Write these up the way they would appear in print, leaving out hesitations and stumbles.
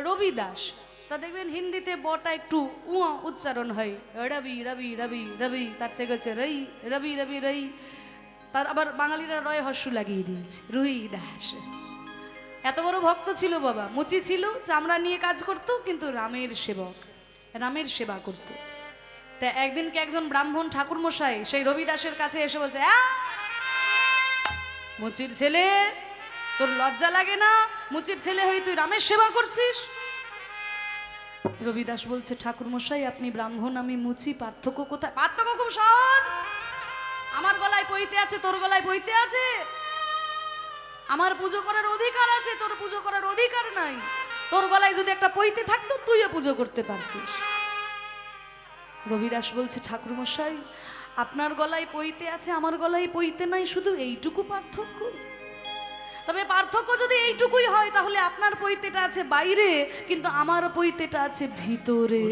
রবিদাস। তা দেখবেন হিন্দিতে বটা একটু উচ্চারণ হয়, রবি রবি রবি রবি, তার থেকে হচ্ছে রই, রবি রবি রই। তার আবার বাঙালিরা রয় হর্ষ লাগিয়ে দিয়েছে, রুই দাস। এত বড় ভক্ত ছিল বাবা, মুচি ছিল, চামড়া নিয়ে কাজ করত, কিন্তু রামের সেবক, রামের সেবা করত। তা একদিনকে একজন ব্রাহ্মণ ঠাকুর মশাই সেই রবিদাসের কাছে এসে বলছে, মুচির ছেলে, তোর লজ্জা লাগে না? মুচির ছেলে হয়ে তুই রামের সেবা করছিস? রবিদাস বলছে, ঠাকুর মশাই আপনি ব্রাহ্মণ, আমি মুচি, পার্থক্য কোথায়? পার্থক্য খুব সহজ, আমার গলায় পইতে আছে, তোর গলায় পইতে আছে। আমার পুজো করার অধিকার আছে, তোর পুজো করার অধিকার নাই। তোর গলায় যদি একটা পইতে থাকতো তুইও পুজো করতে পারতিস। রবিদাস বলছে, ঠাকুর মশাই আপনার গলায় পইতে আছে, আমার গলায় পইতে নাই, শুধু এইটুকু পার্থক্য। তবে পার্থক্য যদি এইটুকুই হয় তাহলে আপনার পইতেটা আছে বাইরে, কিন্তু আমার পইতেটা আছে ভিতরে।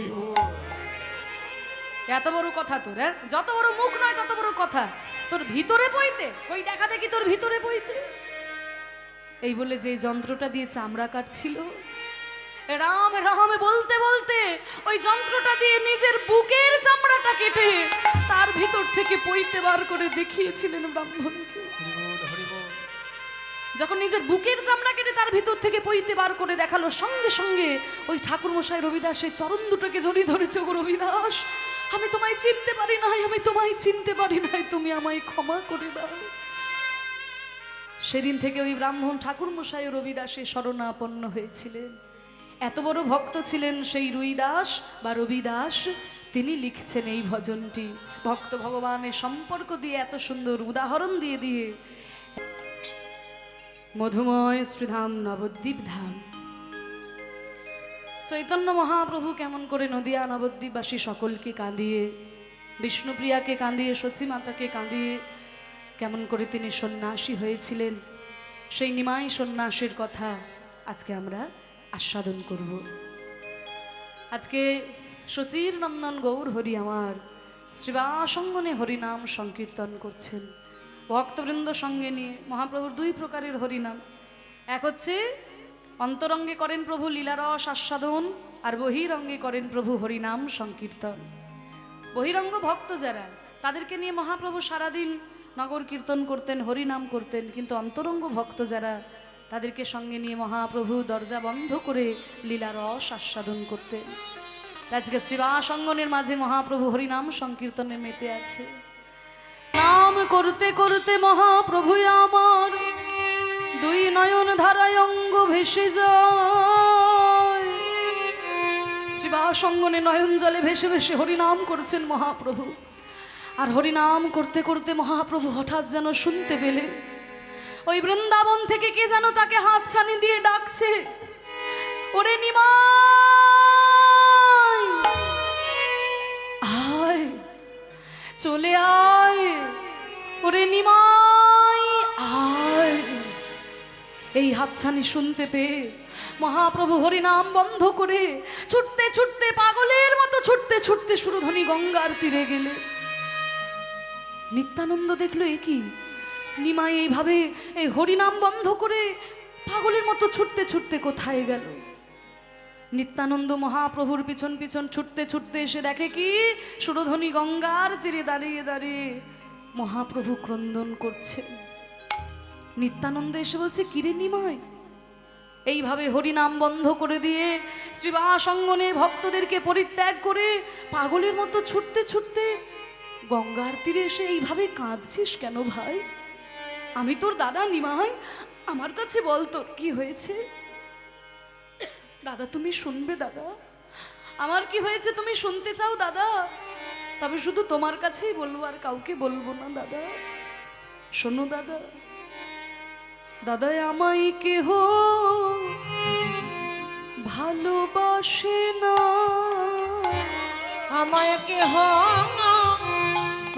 এত বড় কথা তোর, যত বড় মুখ নয় তত বড় কথা। তোর ভিতরে পইতে, কই দেখা দেখি তোর ভিতরে পইতে। এই বলে যে যন্ত্রটা দিয়ে চামড়া কাটছিল, রাম রাম বলতে বলতে ওই যন্ত্রটা দিয়ে নিজের বুকের চামড়াটা কেটে তার ভিতর থেকে পইতে বার করে দেখিয়েছিলেন ব্রাহ্মণকে। যখন নিজের বুকের চামড়া কেটে তার ভিতর থেকে পইতে বার করে দেখালো, সঙ্গে সঙ্গে ওই ঠাকুর মশাই রবিদাস সেই চরণ দুটোকে জড়িয়ে ধরেছে, গো রবিদাস আমি তোমায় চিনতে পারি নাই, আমি তোমায় চিনতে পারি নাই, তুমি আমায় ক্ষমা করে দাও। সেদিন থেকে ওই ব্রাহ্মণ ঠাকুর মশাই রবিদাসে শরণাপন্ন হয়েছিলেন। এত বড় ভক্ত ছিলেন সেই রুইদাস বা রবিদাস। তিনি লিখছেন এই ভজনটি ভক্ত ভগবানের সম্পর্ক দিয়ে, এত সুন্দর উদাহরণ দিয়ে দিয়ে। মধুময় শ্রীধাম নবদ্বীপ ধাম, চৈতন্য মহাপ্রভু কেমন করে নদিয়া নবদ্বীপবাসী সকলকে কাঁদিয়ে, বিষ্ণুপ্রিয়াকে কাঁদিয়ে, সচী মাতাকে কাঁদিয়ে কেমন করে তিনি সন্ন্যাসী হয়েছিলেন, সেই নিমাই সন্ন্যাসের কথা আজকে আমরা আস্বাদন করব। আজকে সচির নন্দন গৌর হরি আমার শ্রীবাসঙ্গনে হরিনাম সংকীর্তন করছেন ভক্তবৃন্দ সঙ্গে নিয়ে। মহাপ্রভুর দুই প্রকারের হরিনাম, এক হচ্ছে অন্তরঙ্গে করেন প্রভু লীলারস আস্বাদন, আর বহিরঙ্গে করেন প্রভু হরিনাম সংকীর্তন। বহিরঙ্গ ভক্ত যারা, তাদেরকে নিয়ে মহাপ্রভু সারাদিন নগর কীর্তন করতেন, হরিনাম করতেন, কিন্তু অন্তরঙ্গ ভক্ত যারা, তাদেরকে সঙ্গে নিয়ে মহাপ্রভু দরজা বন্ধ করে লীলারস আস্বাদন করতেন। আজকে শ্রীবাসঙ্গনের মাঝে মহাপ্রভু হরিনাম সংকীর্তনে মেতে আছে। নাম করতে করতে মহাপ্রভু আমার দুই নয়ন ধারায় অঙ্গ ভেসে যায়। শ্রীবাসঙ্গনে নয়ন জলে ভেসে ভেসে হরিনাম করছেন মহাপ্রভু। আর হরিনাম করতে করতে মহাপ্রভু হঠাৎ যেন শুনতে পেলেন ওই বৃন্দাবন থেকে কে যেন তাকে হাতছানি দিয়ে ডাকছে, ওরে নিমাই আয়, চলে আয়, ওরে নিমাই আয়। এই হাতছানি শুনতে পেয়ে মহাপ্রভু হরিনাম বন্ধ করে ছুটতে ছুটতে, পাগলের মতো ছুটতে ছুটতে সুরধনী গঙ্গার তীরে গেলে। নিত্যানন্দ দেখলো এ কি, নিমাই এইভাবে এই হরিনাম বন্ধ করে পাগলের মতো ছুটতে ছুটতে কোথায় গেল। নিত্যানন্দ মহাপ্রভুর পিছন পিছন ছুটতে ছুটতে এসে দেখে কি, সুরধনী গঙ্গার তীরে দাঁড়িয়ে দাঁড়িয়ে মহাপ্রভু ক্রন্দন করছেন। নিত্যানন্দ এসে বলছে, কিরে নিমাই, এইভাবে হরিনাম বন্ধ করে দিয়ে শ্রীবাসঙ্গনে ভক্তদেরকে পরিত্যাগ করে পাগলের মতো ছুটতে ছুটতে গঙ্গার তীরে এসে এইভাবে কাঁদছিস কেন ভাই? আমি তোর দাদা নিমাই, আমার কাছে বল তোর কি হয়েছে। দাদা তুমি শুনবে, দাদা আমার কি হয়েছে তুমি শুনতে চাও দাদা? তবে শুধু তোমার কাছেই বলবো, আর কাউকে বলবো না দাদা। শোনো দাদা, দাদা আমায় কেহ ভালোবাসে না, আমায় কেহ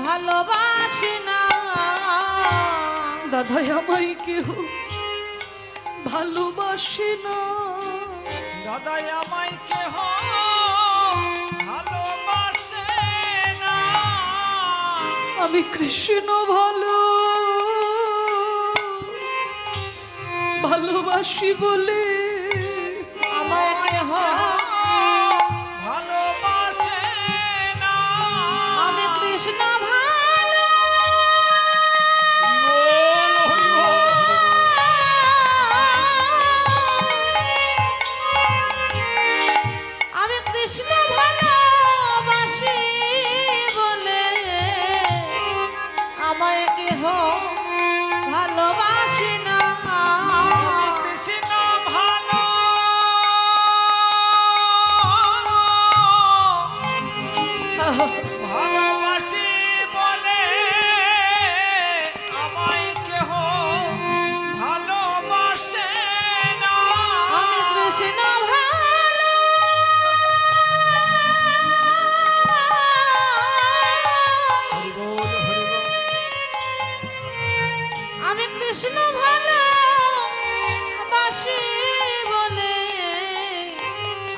ভালোবাসে না, দাদা আমায় কেহ ভালোবাসে না, দাদা আমায় কেহ ভালোবাসে না, আমি কৃষ্ণ ভালোবাসি বলে আমায় কেহ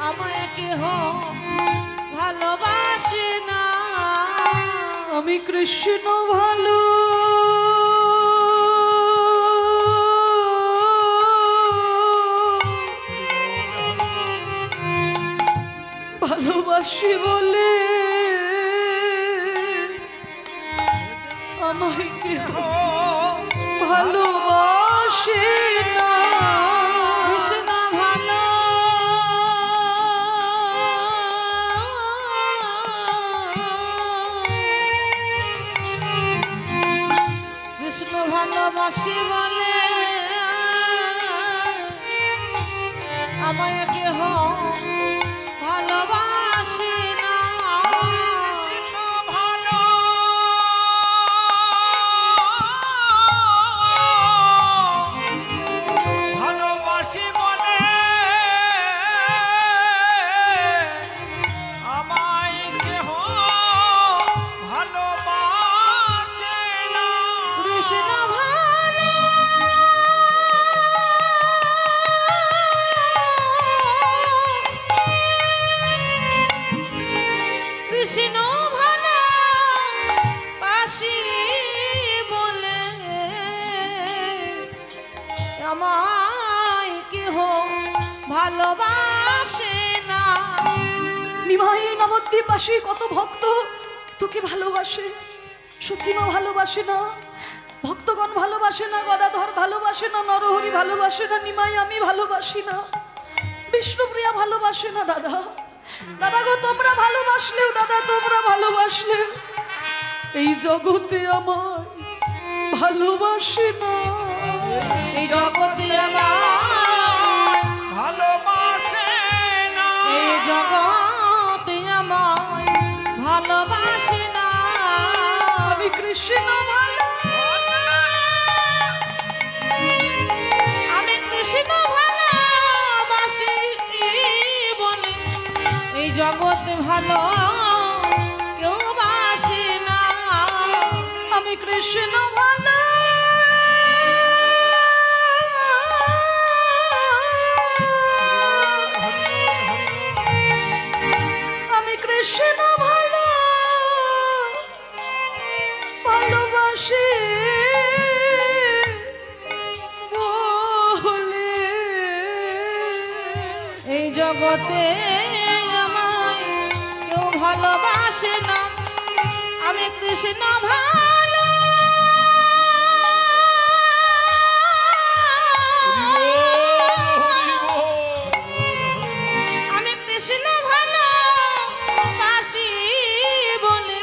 আমায় কেহ ভালোবাসে না। আমি কৃষ্ণ ভালো ভালোবাসি বলে আমায় কেহ ভালোবাসে না। কৃষ্ণ ভালো কৃষ্ণ ভালোবাসি বলে আমায় কেহ ভালোবাসে না। কৃষ্ণ ভালো ভালোবাসি বলে আমায় কেহ ভালোবাসে না। কৃষ্ণ ভালো কৃষ্ণ ভালো বাসি বলে আমায় কেহ ভালোবাসে না। নিমাই নবদ্বীপবাসী কত ভক্ত তোকে ভালোবাসে, সচিমা ভালোবাসে না, ভক্তগণ ভালোবাসে না, গদাধর ভালোবাসে না, নরহরি ভালোবাসে না, নিমাই আমি ভালোবাসি না, বিষ্ণুপ্রিয়া ভালোবাসে না। দাদা দাদা গো তোমরা ভালোবাসলেও, দাদা তোমরা ভালোবাসলেও এই জগতে আমায় ভালোবাসে না। এই জগতে আমার ভালোবাসে না। এই জগতে আমায় ভালোবাসে না। আমি কৃষ্ণ ভালো আমি কৃষ্ণ ভালোবাসি বলে এই জগতে ভালো কেউ বাসে না। আমি কৃষ্ণ ভালো আমি কৃষ্ণ ভালো ভালোবাসি বলে এই জগতে আমায় কেউ ভালোবাসে না। আমি কৃষ্ণ ভালো আমি কৃষ্ণ ভালোবাসি বলে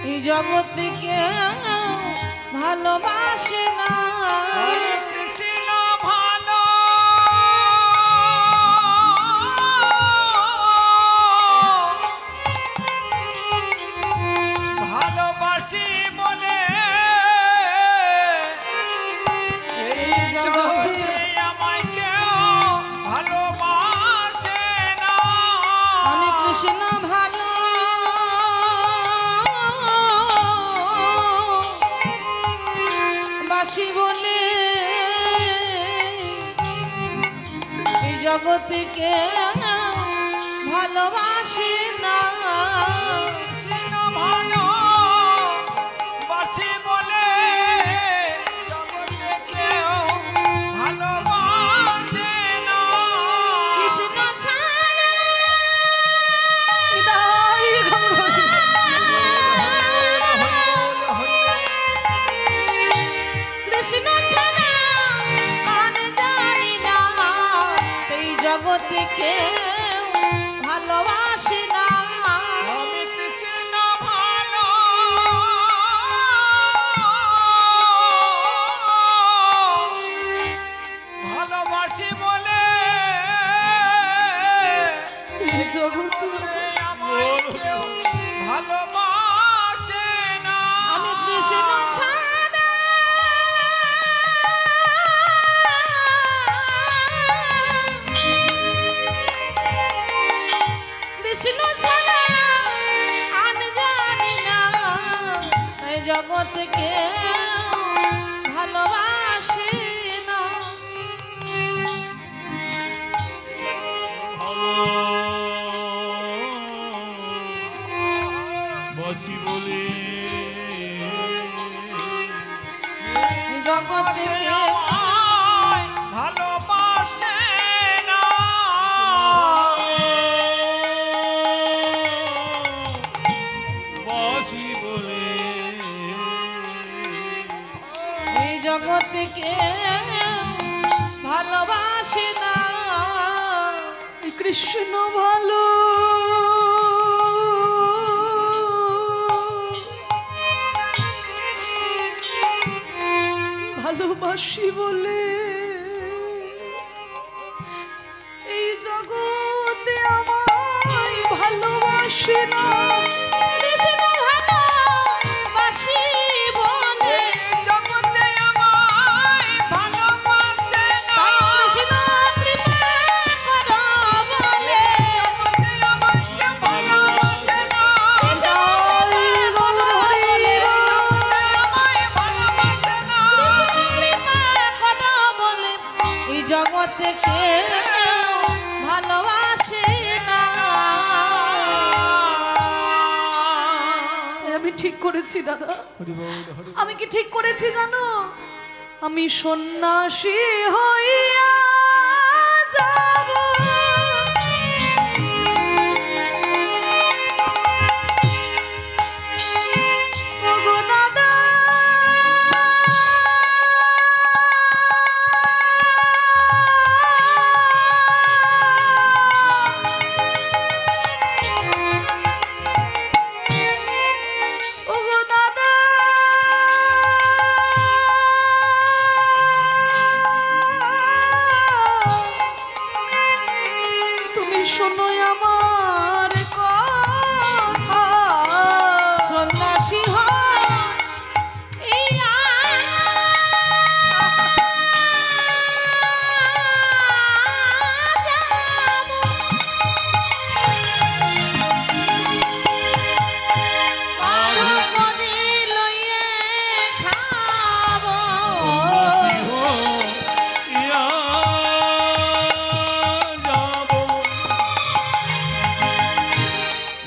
এই জগতে কেউ ভালোবাসে না। কৃষ্ণ ভালো ভালোবাসি বলে এই জগতে আমায় কেউ ভালোবাসে না। আমি কৃষ্ণ ভালো বাসি বলে এই জগতে কেউ ভালোবাসে না। কৃষ্ণ ভালো বাসি বলে জগতে কেউ ভালোবাসে না। কৃষ্ণ ছাড়া নিতাই গৌর কৃষ্ণ ছাড়া আর জানি না এই জগতে কেউ ভালোবাসে না। আমি কৃষ্ণ ভালো ভালোবাসি বলে এই জগতে আমায় কেউ ভালোবাসে না। আমি কৃষ্ণ ছাড়া কৃষ্ণ ছাড়া আর জানি না এই জগতে কেউ ভালোবাসে না। ভালো কৃষ্ণ ভালো ভালোবাসি বলে এই জগতে আমায় ভালোবাসে না। কৃষ্ণ ভালোবাসি বলে জগতে আমায় ভালোবাসে না। কৃষ্ণ কৃপা করো বলে জগতে আমাকে ভালোবাসে না। কৃষ্ণ কৃপা করো বলে জগতে আমায় ভালোবাসে না। কৃপা করো বলে এই জগতে কেউ ভালোবাসে না। আমি ঠিক করেছি দাদা, আমি কি ঠিক করেছি জানো? আমি সন্ন্যাসী হইয়া যাব। ওগো দাদা ওগো দাদা তুমি শোনো আমার কথা। সন্ন্যাসী হয় এই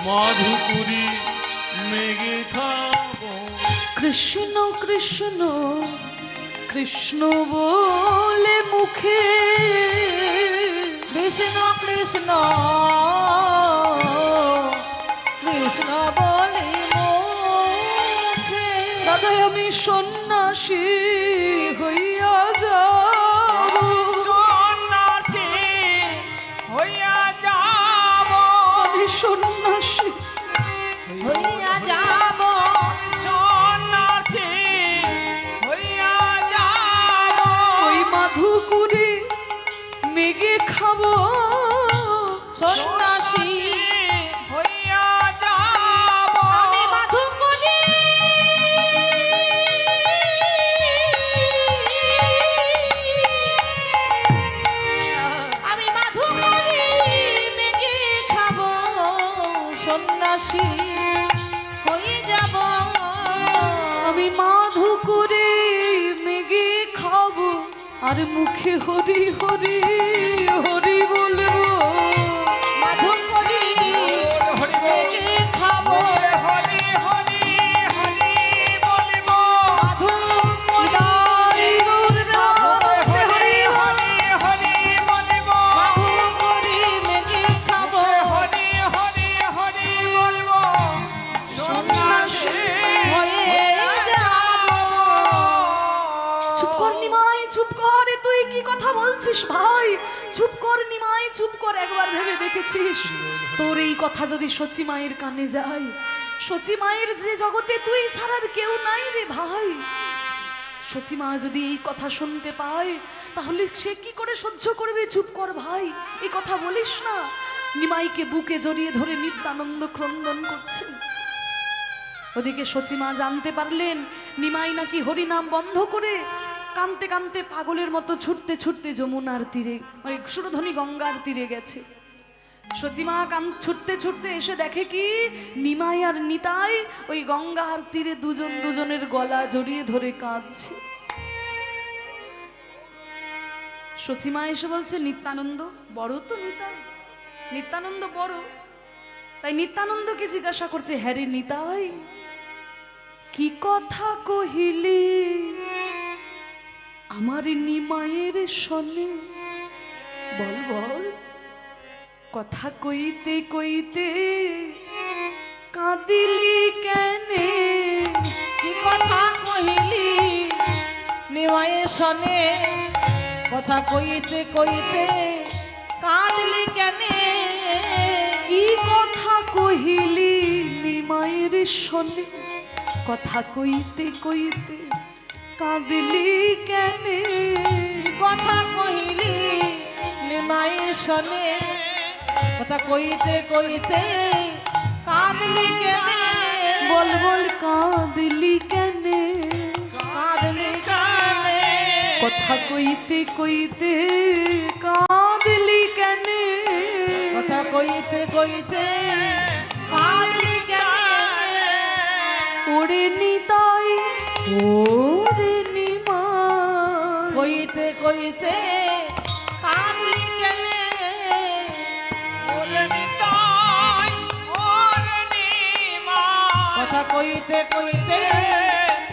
মাধুপুরি মেঘে খাবো। কৃষ্ণ কৃষ্ণ কৃষ্ণ বলে মুখে কৃষ্ণ কৃষ্ণ কৃষ্ণ বলি মুখে দাদা আমি সন্ন্যাসী হইয়া যাব। সন্ন্যাসী হইয়া যাব। আমি সন্ন্যাসী হইয়া যাব সন্ন্যাসী হইয়া যাব। ওই মাধুকুরি মেঘে খাবো। সন্ন্যাসী হইয়া যাব। আমি মাধুকরী আমি মাধুকরী মেঘে খাবো সন্ন্যাসী হয়ে যাব আমি মাধুকুরি মেঘে খাবো আর মুখে হরি হরি হরি বলবো। মাধুকরী মেঘে খাবো হরি হরি হরি বলিব। মাধুকরী খাবো হরি হরি হরি বলিব। মাধুকরী মেঘে খাবো হরি হরি হরি বলিব। সন্ন্যাসী হয়ে যাব চুপ কর নিমাই, চুপ কর। এ তুই কি কথা বলছিস ভাই? চুপ কর নিমাই, চুপ কর। একবার ভেবে দেখেছিস তোর এই কথা যদি সচি মায়ের কানে যায়? সচি মায়ের যে জগতে তুই ছাড়ার কেউ নাই রে ভাই। সচি মা যদি এই কথা শুনতে পায় তাহলে সে কি করে সহ্য করবে? চুপ কর ভাই, এই কথা বলিস না। নিমাইকে বুকে জড়িয়ে ধরে নিত্যানন্দ ক্রন্দন করছেন। ওদিকে সচিমা জানতে পারলেন নিমাই নাকি হরিনাম বন্ধ করে কানতে কানতে পাগলের মতো ছুটতে ছুটতে যমুনার তীরে মানে সুরধনী গঙ্গার তীরে গেছে। সচিমা ছুটতে ছুটতে এসে দেখে কি নিমাই আর নিতাই ওই গঙ্গার তীরে দুজন দুজনের গলা জড়িয়ে ধরে কাঁদছে। সচিমা এসে বলছে নিত্যানন্দ বড় তো নিতাই, নিত্যানন্দ বড়। তাই নিত্যানন্দকে জিজ্ঞাসা করছে হ্যাঁ রে নিতাই কি কথা কহিলি আমার নিমায়ের শোনে? বল বল। কথা কইতে কইতে কাঁদিলি কেনে? কি কথা কহিলি নিমায়ের শোনে? কথা কইতে কইতে কাঁদলি কেনে? শোনে কথা কইতে কইতে কাঁদলি কেনে কথা কহিলি নিমাই শোনে কথা কইতে কইতে কাঁদলি কেনে বল বল কাঁদলি কেনে কাঁদলি কেনে কথা কইতে কইতে কাঁদলি কেনে কথা কইতে কইতে কাঁদলি কেনে ওরে নিতাই ওরে নিমাই কইতে কইতে কাঁদলি কেনে ওরে নিতাই ওরে নিমাই কথা কইতে কইতে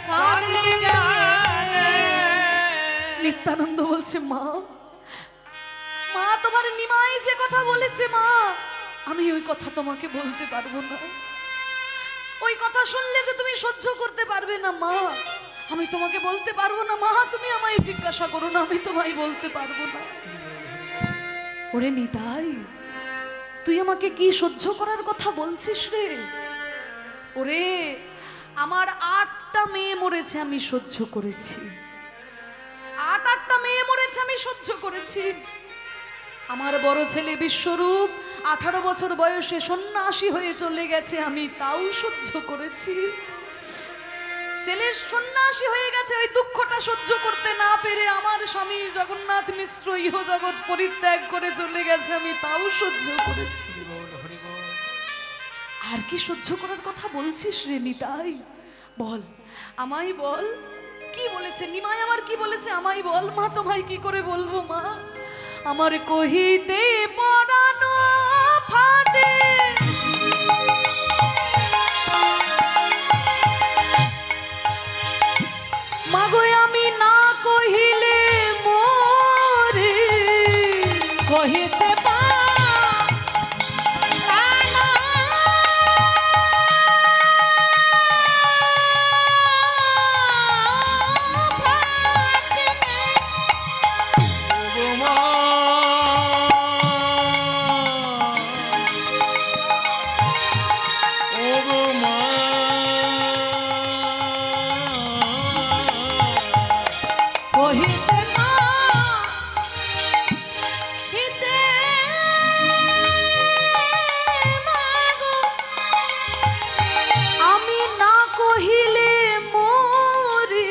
কাঁদলি কেনে নিত্যানন্দ বলছে মা মা তোমার নিমাই যে কথা বলেছে মা আমি ওই কথা তোমাকে বলতে পারবো না ওই কথা শুনলে যে তুমি সহ্য করতে পারবে না মা আমি তোমাকে বলতে পারবো না মা তুমি আমায় জিজ্ঞাসা করো না আমি তোমায় বলতে পারবো না ওরে নিতাই তুই আমাকে কি সহ্য করার কথা বলছিস রে ওরে আমার 8টা মেয়ে মরেছে আমি সহ্য করেছি 8টা মেয়ে মরেছে আমি সহ্য করেছি আমার বড় ছেলে বিশ্বরূপ 18 বছর বয়সে সন্ন্যাসী হয়ে চলে গেছে আমি তাও সহ্য করেছি ছেলে সন্ন্যাসী হয়ে গেছে ওই দুঃখটা সহ্য করতে না পেরে আমার স্বামী জগন্নাথ মিশ্র ইহ জগৎ পরিত্যাগ করে চলে গেছে আমি তাও সহ্য করেছি আর কি সহ্য করার কথা বলছিস রে নিতাই বল আমায় বল কি বলেছে নিমাই আমার কি বলেছে আমায় বল মা তোমায় কি করে বলবো মা আমার কহিতে পরানো ফাটে মাগো আমি না কহিলে মোরে কহিতে ওগো মা ওগো মা কহিতে না হিতে মাগো আমি না কহিলে মোরে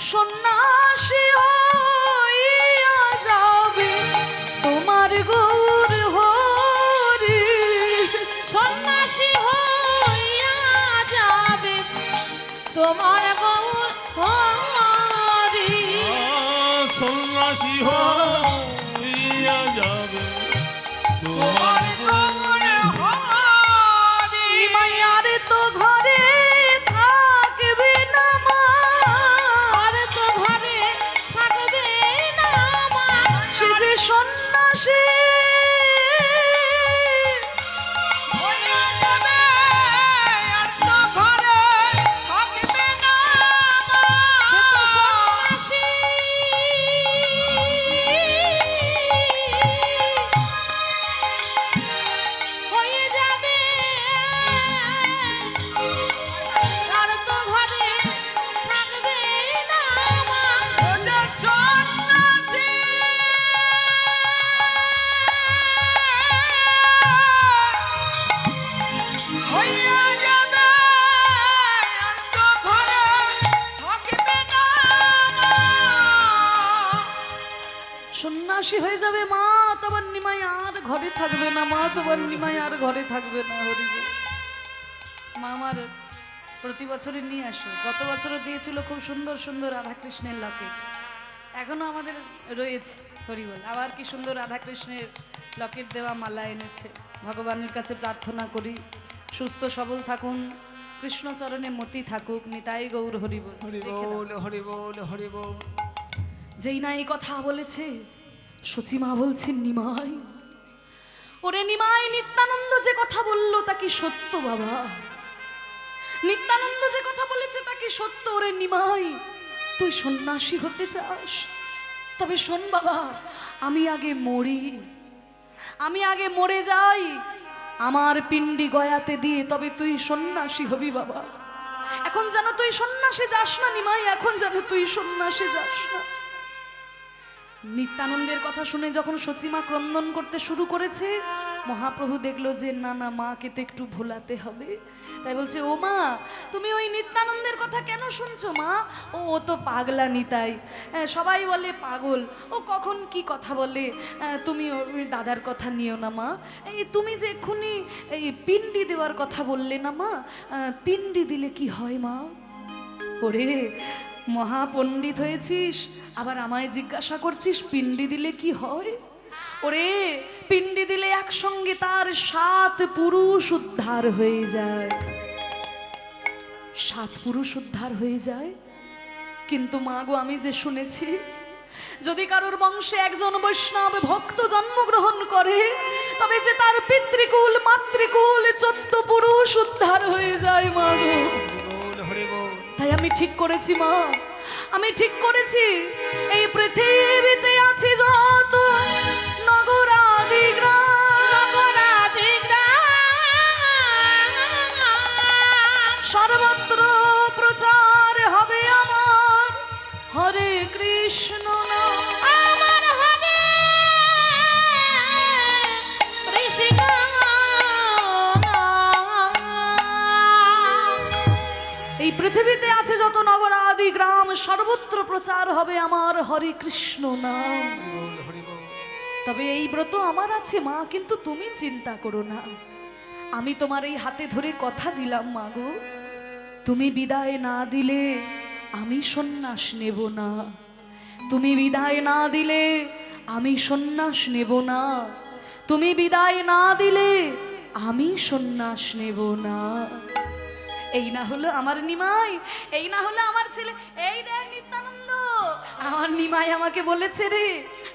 সন্ন্যাসী হইয়া যাবে তোমার গৌর হরি সন্ন্যাসী হইয়া যাবে তোমার গৌর হরি সন্ন্যাসী হইয়া যাবে তোমার তোমার হরি নিমাইয়ার তো ঘরে থাকবে না মা আর তো ঘরে থাকবে না মা সে যে সন্ন্যাসী হইয়া যাবে আর তো ঘরে থাকবে না মা সে তো সন্ন্যাসী হয়ে যাবে আর তো ঘরে থাকবে না মা ওদের সন্ন্যাসী হইয়া যাবে আর তো ঘরে থাকবে না মা সন্ন্যাসী হয়ে যাবে মা তোমার নিমাই আর ঘরে থাকবে না মা তোমার নিমাই আর ঘরে থাকবে না হরি বল। মা আমার প্রতি বছরই নিয়ে আসে গত বছরও দিয়েছিল খুব সুন্দর সুন্দর রাধাকৃষ্ণের লকেট এখনো আমাদের রয়েছে হরি বল আবার কি সুন্দর রাধাকৃষ্ণের লকেট দেওয়া মালা এনেছে ভগবানের কাছে প্রার্থনা করি সুস্থ সবল থাকুন কৃষ্ণচরণে মতি থাকুক নিতাই গৌর হরি বল রেখে দাও। হরি বল হরি বল হরি বল যেই না এই কথা বলেছে সচিমা বলছেন নিমাই ওরে নিমাই নিত্যানন্দ যে কথা বলল তা কি সত্য বাবা নিত্যানন্দ যে কথা বলেছে তা কি সত্য ওরে নিমাই তুই সন্ন্যাসী হতে চাস তবে শোন বাবা আমি আগে মরি আমি আগে মরে যাই আমার পিণ্ডি গয়াতে দিয়ে তবে তুই সন্ন্যাসী হবি বাবা। এখন যেন তুই সন্ন্যাসে যাস না নিমাই, এখন যেন তুই সন্ন্যাসে যাস না। নিত্যানন্দের কথা শুনে যখন সচিমা ক্রন্দন করতে শুরু করেছে, মহাপ্রভু দেখলো যে না না, মাকে তো একটু ভোলাতে হবে। তাই বলছে, ও মা, তুমি ওই নিত্যানন্দের কথা কেন শুনছো মা? ও তো পাগলা নিতাই, সবাই বলে পাগল, ও কখন কি কথা বলে। তুমি ওই দাদার কথা নিও না মা। এই তুমি যে এক্ষুনি এই পিণ্ডি দেওয়ার কথা বললে না মা, পিণ্ডি দিলে কি হয় মা? ওরে মহাপণ্ডিত হয়েছিস, আবার আমায় জিজ্ঞাসা করছিস পিণ্ডি দিলে কি হয়? ওরে পিণ্ডি দিলে একসঙ্গে তার 7 পুরুষ উদ্ধার হয়ে যায়, 7 পুরুষ উদ্ধার হয়ে যায়। কিন্তু মা গো, আমি যে শুনেছি যদি কারোর বংশে একজন বৈষ্ণব ভক্ত জন্মগ্রহণ করে, তবে যে তার পিতৃকুল মাতৃকুল 14 পুরুষ উদ্ধার হয়ে যায় মা গো। তাই আমি ঠিক করেছি মা, আমি ঠিক করেছি, এই পৃথিবীতে আছে যত নগরাদি গ্রাম, সর্বত্র প্রচার হবে আমার হরে কৃষ্ণ নাম। আমার হরে কৃষ্ণ এই পৃথিবীতে আছে যত নগর আদি গ্রাম, সর্বত্র প্রচার হবে আমার হরে কৃষ্ণ নাম। তবে এই ব্রত আমার আছে মা, কিন্তু তুমি চিন্তা করো না। আমি তোমার এই হাতে ধরে কথা দিলাম মা গো, তুমি বিদায় না দিলে আমি সন্ন্যাস নেব না। তুমি বিদায় না দিলে আমি সন্ন্যাস নেব না। তুমি বিদায় না দিলে আমি সন্ন্যাস নেব না। এই না হলো আমার নিমাই, এই না হলো আমার ছেলে। এই দেখ নিত্যানন্দ, আমার নিমাই আমাকে বলেছে রে,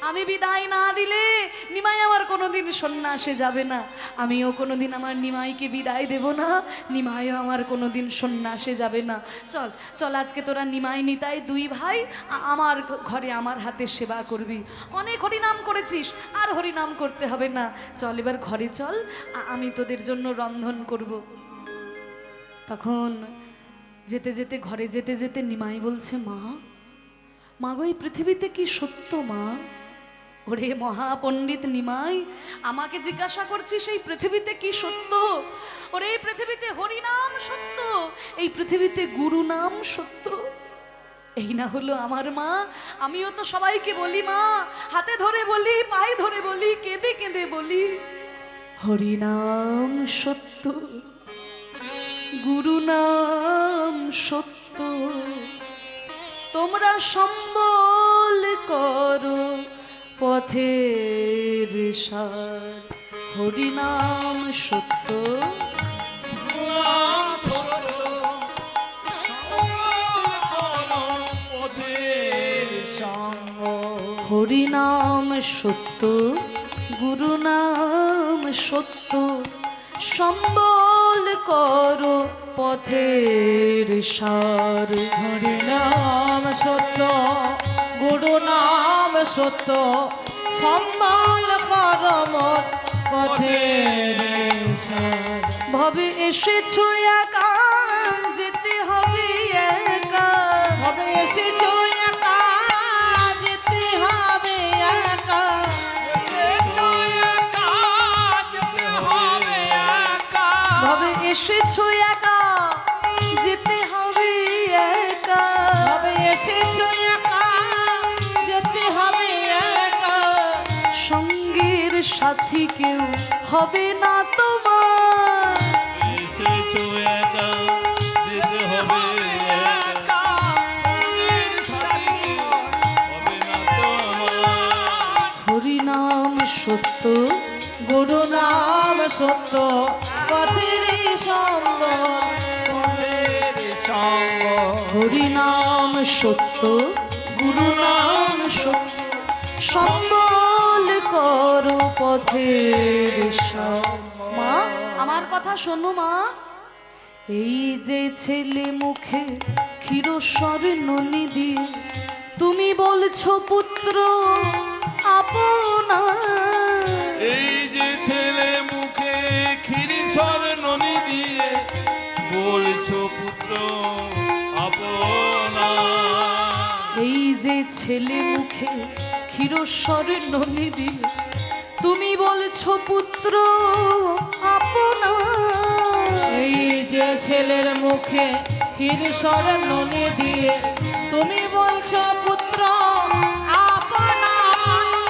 আমি বিদায় না দিলে নিমাই আমার কোনোদিন সন্ন্যাসে যাবে না। আমিও কোনোদিন আমার নিমাইকে বিদায় দেব না, নিমাইও আমার কোনোদিন সন্ন্যাসে যাবে না। চল চল, আজকে তোরা নিমাই নিতাই 2 ভাই আমার ঘরে আমার হাতে সেবা করবি। অনেক হরিনাম করেছিস, আর হরিনাম করতে হবে না। চল এবার ঘরে চল, আমি তোদের জন্য রন্ধন করব। তখন যেতে যেতে ঘরে যেতে যেতে নিমাই বলছে, মা, মা গো, এই পৃথিবীতে কি সত্য মা? ওরে মহাপণ্ডিত নিমাই, আমাকে জিজ্ঞাসা করছিস এই পৃথিবীতে কি সত্য? ওরে এই পৃথিবীতে হরিনাম সত্য, এই পৃথিবীতে গুরু নাম সত্য। এই না হলো আমার মা, আমিও তো সবাইকে বলি মা, হাতে ধরে বলি, পায়ে ধরে বলি, কেঁদে কেঁদে বলি, হরিনাম সত্য, গুরু নাম সত্য। তোমরা সম্বল করো পথের সার, হরিনাম সত্য, হরিনাম সত্য, গুরু নাম সত্য। সম্বল করো পথের সার, হরিনাম সত্য, গুরু নাম সত্য, সম্বল করম পথের সার। ভবে এসেছো একা, যেতে হবে একা। ভবে এসেছো একা, যেতে হবে একা। ভবে এসেছো একা, যেতে হবে একা। ভবে এসেছো একা, যেতে হবে একা। সঙ্গের সাথী কেউ হবে না তোমার, এসেছো একা, যেতে হবে একা। হবে না তোমার। হরিনাম সত্য, গুরু নাম সত্য, পথের সঙ্গ। হরিনাম সত্য, গুরু নাম সত্য। সম্বল করো পথের সার। মা, আমার কথা শোনো মা। এই যে ছেলে মুখে ক্ষীরস্বর্ণ নিধি, তুমি বলছো পুত্র আপনা। এই যে ছেলে মুখে ছেলে মুখে ক্ষীরস্বর ননি দিয়ে তুমি বলছো পুত্র আপনা। এই যে ছেলের মুখে ক্ষীর সরে ননি দিয়ে তুমি বলছো পুত্র আপনা।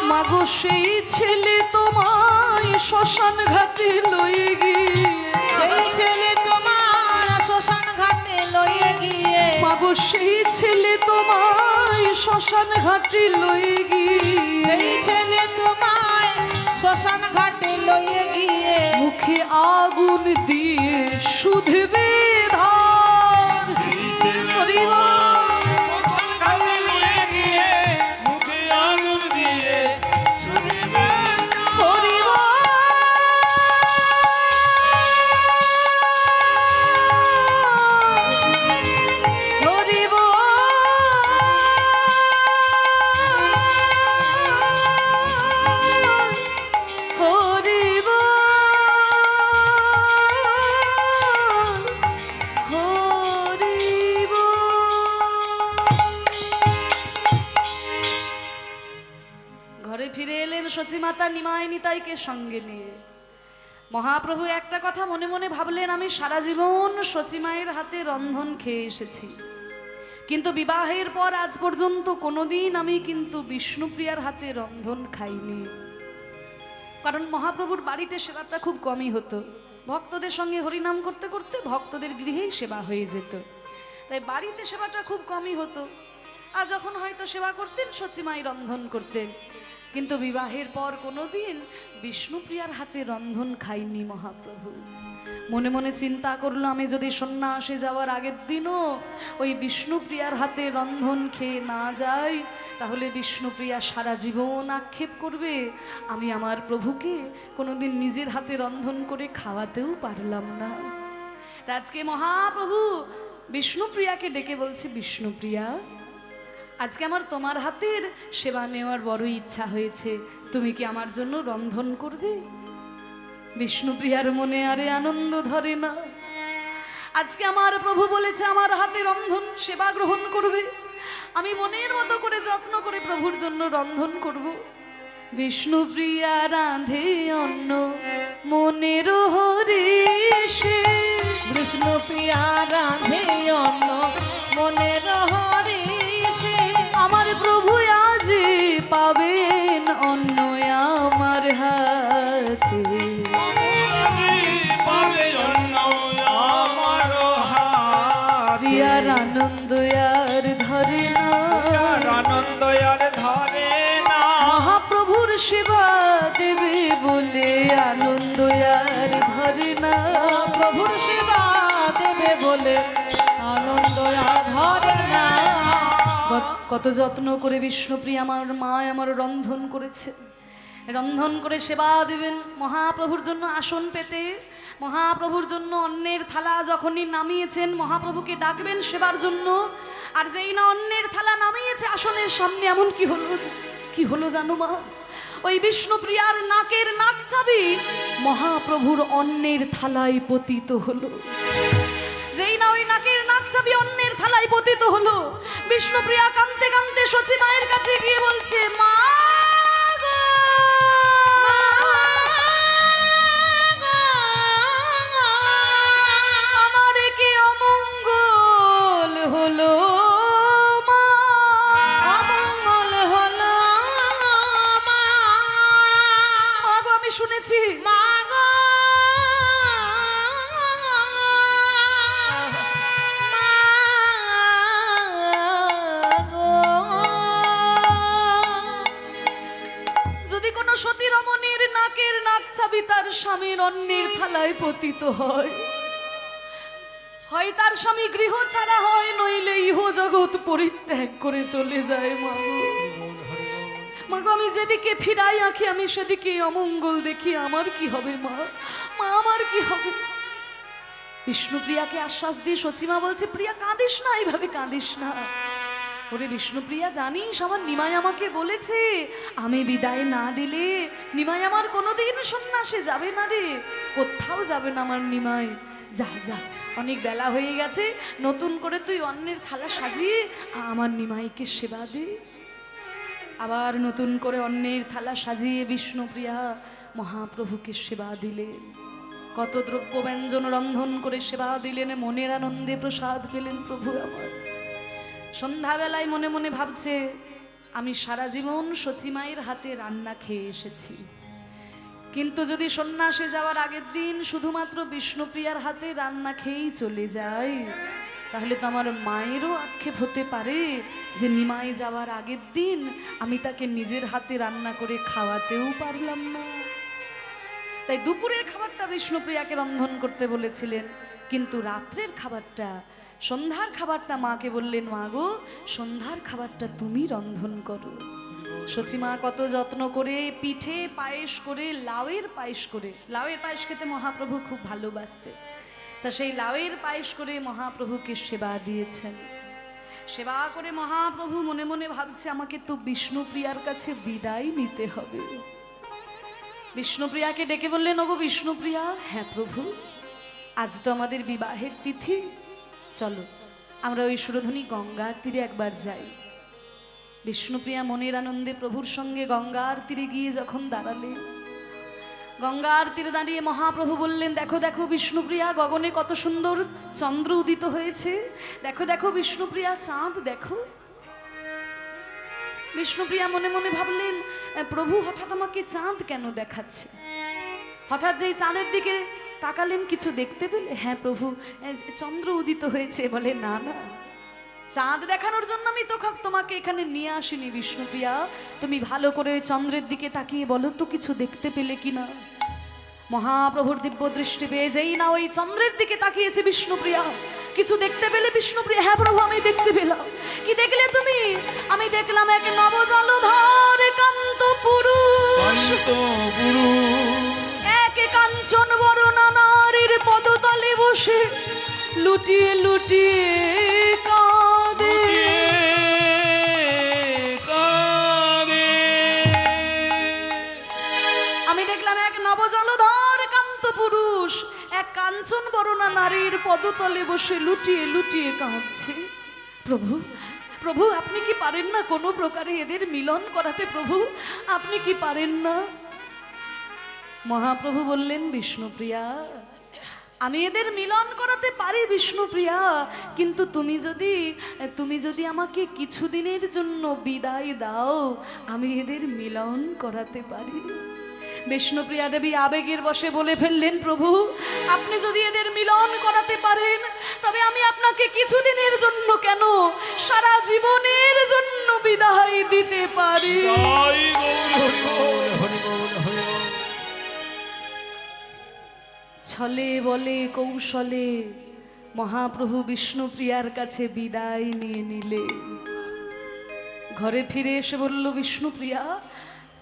মাগো সেই ছেলে তোমায় শ্মশান ঘাটে লয়ে গিয়ে, সেই ছেলে তোমার শ্মশান ঘাটে লয়ে গিয়ে, মাগো সেই ছেলে তোমায় শ্মশান ঘাটে লয়ে গিয়ে, সেই ছেলে তোমায় শ্মশান ঘাটে লয়ে গিয়ে মুখে আগুন দিয়ে শুধবে ধার। এই ছেলে হরিবল। শ্মশান ঘাটে লয়ে গিয়ে মুখে আগুন দিয়ে শুধিবে হরিবল। ঘরে ফিরে এলেন সচিমাতা নিমাই নিতাইকে সঙ্গে নিয়ে। মহাপ্রভু একটা কথা মনে মনে ভাবলেন, আমি সারা জীবন সচিমায়ের হাতে রন্ধন খেয়ে এসেছি, কিন্তু বিবাহের পর আজ পর্যন্ত কোনোদিন আমি কিন্তু বিষ্ণুপ্রিয়ার হাতে রন্ধন খাইনি। কারণ মহাপ্রভুর বাড়িতে সেবাটা খুব কমই হতো, ভক্তদের সঙ্গে হরিনাম করতে করতে ভক্তদের গৃহেই সেবা হয়ে যেত, তাই বাড়িতে সেবাটা খুব কমই হতো। আর যখন হয়তো সেবা করতেন সচিমাই রন্ধন করতেন, কিন্তু বিবাহের পর কোনোদিন বিষ্ণুপ্রিয়ার হাতে রন্ধন খাইনি মহাপ্রভু। মনে মনে চিন্তা করলো, আমি যদি সন্ন্যাসে যাওয়ার আগের দিনও ওই বিষ্ণুপ্রিয়ার হাতে রন্ধন খেয়ে না যাই, তাহলে বিষ্ণুপ্রিয়া সারা জীবন আক্ষেপ করবে আমি আমার প্রভুকে কোনোদিন নিজের হাতে রন্ধন করে খাওয়াতেও পারলাম না। তা আজকে মহাপ্রভু বিষ্ণুপ্রিয়াকে ডেকে বলছে, বিষ্ণুপ্রিয়া, আজকে আমার তোমার হাতের সেবা নেওয়ার বড় ইচ্ছা হয়েছে, তুমি কি আমার জন্য রন্ধন করবে? বিষ্ণুপ্রিয়ার মনে আরে আনন্দ ধরে না। আজকে আমার প্রভু বলেছে আমার হাতে রন্ধন সেবা গ্রহণ করবে, আমি মনের মতো করে যত্ন করে প্রভুর জন্য রন্ধন করব। বিষ্ণুপ্রিয়া রাঁধে অন্ন মনের হরিষে, বিষ্ণুপ্রিয়া রাধে অন্ন মনের হরিষে, আমার প্রভু আজ পাবেন অন্ন আমার হাতে। পাবে অন্য আমার হাতে। প্রিয়ার আনন্দ আর ধরে না, আনন্দ আর ধরে না। মহাপ্রভুর সেবা দেবে বলে আনন্দ আর ধরে না। প্রভুর সেবা দেবে বলে আনন্দ আর ধরে না। কত যত্ন করে বিষ্ণুপ্রিয়া আমার মা আমার রন্ধন করেছে, রন্ধন করে সেবা দেবেন মহাপ্রভুর জন্য আসন পেতে। মহাপ্রভুর জন্য অন্নের থালা যখনই নামিয়েছেন, মহাপ্রভুকে ডাকবেন সেবার জন্য। আর যেই না অন্নের থালা নামিয়েছে আসনের সামনে, এমন কি হলো জানো মা? ওই বিষ্ণুপ্রিয়ার নাকের নাক চাবি মহাপ্রভুর অন্নের থালায় পতিত হলো। যেই না ওই নাকের নাক চাবি অন্নের থালায় পতিত হলো, বিষ্ণুপ্রিয়া কাঁদতে কাঁদতে সচিমায়ের কাছে গিয়ে বলছে, মা গো, আমার কি অমঙ্গল হলো মা? অমঙ্গল হলো মা। মা গো, আমি শুনেছি মা গো, মা গো। যদি কোনো সতী রমণীর নাকের নাক চাবি তার স্বামীর অন্নের থালায় পতিত হয়, হয় তার স্বামী গৃহ ছাড়া হয়, নইলে ইহ জগৎ পরিত্যাগ করে চলে যায়। মা গো, মা গো, আমি যেদিকে ফিরাই আঁখি আমি সেদিকে অমঙ্গল দেখি, আমার কি হবে মা? মা আমার কি হবে? বিষ্ণুপ্রিয়াকে আশ্বাস দিয়ে সচিমা বলছে, প্রিয়া কাঁদিস না, এইভাবে কাঁদিস না। ওরে বিষ্ণুপ্রিয়া, জানিস আমার নিমাই আমাকে বলেছে আমি বিদায় না দিলে নিমাই আমার কোনোদিন সন্ন্যাসে যাবে না রে, কোথাও যাবে না আমার নিমাই। যা যা, অনেক বেলা হয়ে গেছে, নতুন করে তুই অন্নের থালা সাজিয়ে আমার নিমাইকে সেবা দে। আবার নতুন করে অন্নের থালা সাজিয়ে বিষ্ণুপ্রিয়া মহাপ্রভুকে সেবা দিলেন। কত দ্রব্য ব্যঞ্জন রন্ধন করে সেবা দিলেন, মনের আনন্দে প্রসাদ পেলেন প্রভু আমার। সন্ধ্যাবেলায় মনে মনে ভাবছে, আমি সারা জীবন সচিমায়ের হাতে রান্না খেয়ে এসেছি, কিন্তু যদি সন্ন্যাসে যাওয়ার আগের দিন শুধুমাত্র বিষ্ণুপ্রিয়ার হাতে রান্না খেয়েই চলে যাই, তাহলে তো আমার মায়েরও আক্ষেপ হতে পারে যে নিমাই যাওয়ার আগের দিন আমি তাকে নিজের হাতে রান্না করে খাওয়াতেও পারলাম না। তাই দুপুরের খাবারটা বিষ্ণুপ্রিয়াকে রন্ধন করতে বলেছিলেন, কিন্তু রাত্রের খাবারটা, সন্ধ্যার খাবারটা মাকে বললেন, মা গো সন্ধ্যার খাবারটা তুমি রন্ধন করো। সচিমা কত যত্ন করে পিঠে পায়েস করে, লাউয়ের পায়েস করে, লাউয়ের পায়েস খেতে মহাপ্রভু খুব ভালোবাসতে, তা সেই লাউয়ের পায়েস করে মহাপ্রভুকে সেবা দিয়েছেন। সেবা করে মহাপ্রভু মনে মনে ভাবছে, আমাকে তো বিষ্ণুপ্রিয়ার কাছে বিদায় নিতে হবে। বিষ্ণুপ্রিয়াকে ডেকে বললেন, ওগো বিষ্ণুপ্রিয়া। হ্যাঁ প্রভু, আজ তো আমাদের বিবাহের তিথি, চলো আমরা ওই সুরধনী গঙ্গার তীরে একবার যাই। বিষ্ণুপ্রিয়া মনের আনন্দে প্রভুর সঙ্গে গঙ্গার তীরে গিয়ে যখন দাঁড়ালেন, গঙ্গার তীরে দাঁড়িয়ে মহাপ্রভু বললেন, দেখো দেখো বিষ্ণুপ্রিয়া, গগনে কত সুন্দর চন্দ্র উদিত হয়েছে, দেখো দেখো বিষ্ণুপ্রিয়া, চাঁদ দেখো। বিষ্ণুপ্রিয়া মনে মনে ভাবলেন, প্রভু হঠাৎ আমাকে চাঁদ কেন দেখাচ্ছে? হঠাৎ যেই চাঁদের দিকে তাকালেন, কিছু দেখতে পেলে? হ্যাঁ প্রভু, চন্দ্র উদিত হয়েছে। বলে, না না, চাঁদ দেখানোর জন্য আমি তো তোমাকে এখানে নিয়ে আসিনি বিষ্ণুপ্রিয়া, তুমি ভালো করে চন্দ্রের দিকে তাকিয়ে বলো তো কিছু দেখতে পেলে কিনা। মহাপ্রভুর দিব্য দৃষ্টি পেয়ে যেই না ওই চন্দ্রের দিকে তাকিয়েছে বিষ্ণুপ্রিয়া, কিছু দেখতে পেলে বিষ্ণুপ্রিয়া? হ্যাঁ প্রভু, আমি দেখতে পেলাম। কি দেখলে তুমি? আমি দেখলাম এক নবজলধর কান্ত পুরুষ, এক কাঞ্চন বরণা নারীর পদতলে বসে লুটিয়ে লুটিয়ে কাঁদে। আমি দেখলাম এক নবজলধর কান্ত পুরুষ এক কাঞ্চন বরণা নারীর পদতলে বসে লুটিয়ে লুটিয়ে কাঁদছে। প্রভু, প্রভু আপনি কি পারেন না কোনো প্রকারে এদের মিলন করাতে? প্রভু আপনি কি পারেন না? মহাপ্রভু বললেন, বিষ্ণুপ্রিয়া আমি এদের মিলন করাতে পারি বিষ্ণুপ্রিয়া, কিন্তু তুমি যদি আমাকে কিছুদিনের জন্য বিদায় দাও, আমি এদের মিলন করাতে পারি। বিষ্ণুপ্রিয়া দেবী আবেগের বশে বলে ফেললেন, প্রভু আপনি যদি এদের মিলন করাতে পারেন, তবে আমি আপনাকে কিছুদিনের জন্য কেন, সারা জীবনের জন্য বিদায় দিতে পারি। ছলে বলে কৌশলে মহাপ্রভু বিষ্ণুপ্রিয়ার কাছে বিদায় নিয়ে নিলে। ঘরে ফিরে এসে বলল, বিষ্ণুপ্রিয়া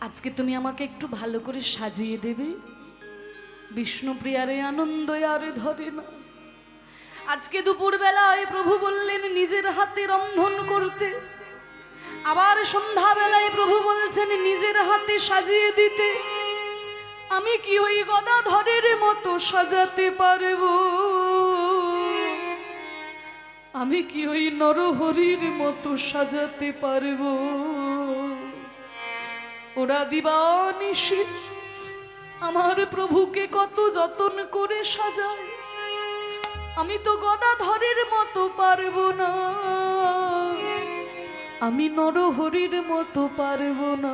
আজকে তুমি আমাকে একটু ভালো করে সাজিয়ে দেবে। বিষ্ণুপ্রিয়ারে আনন্দ আর ধরে না। আজকে দুপুর বেলায় প্রভু বললেন নিজের হাতে রন্ধন করতে, আবার সন্ধ্যা বেলায় প্রভু বলছেন নিজের হাতে সাজিয়ে দিতে। আমি কি ওই গদাধরের মতো সাজাতে পারবো? আমি কি ওই নরহরির মতো সাজাতে পারবো? ওরা দিবানিশি আমার প্রভুকে কত যত্ন করে সাজায়, আমি তো গদাধরের মতো পারবো না, আমি নরহরির মতো পারবো না।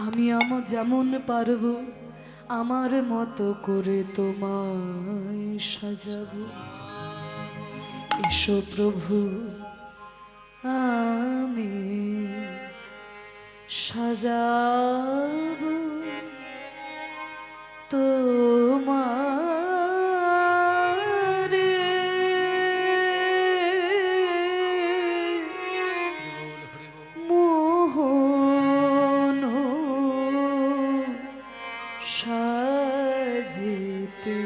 আমি আমার যেমন পারবো আমার মতো করে তোমায় সাজাবো। এসো প্রভু আমি সাজাবো তোমারে, মোহন সাজিতে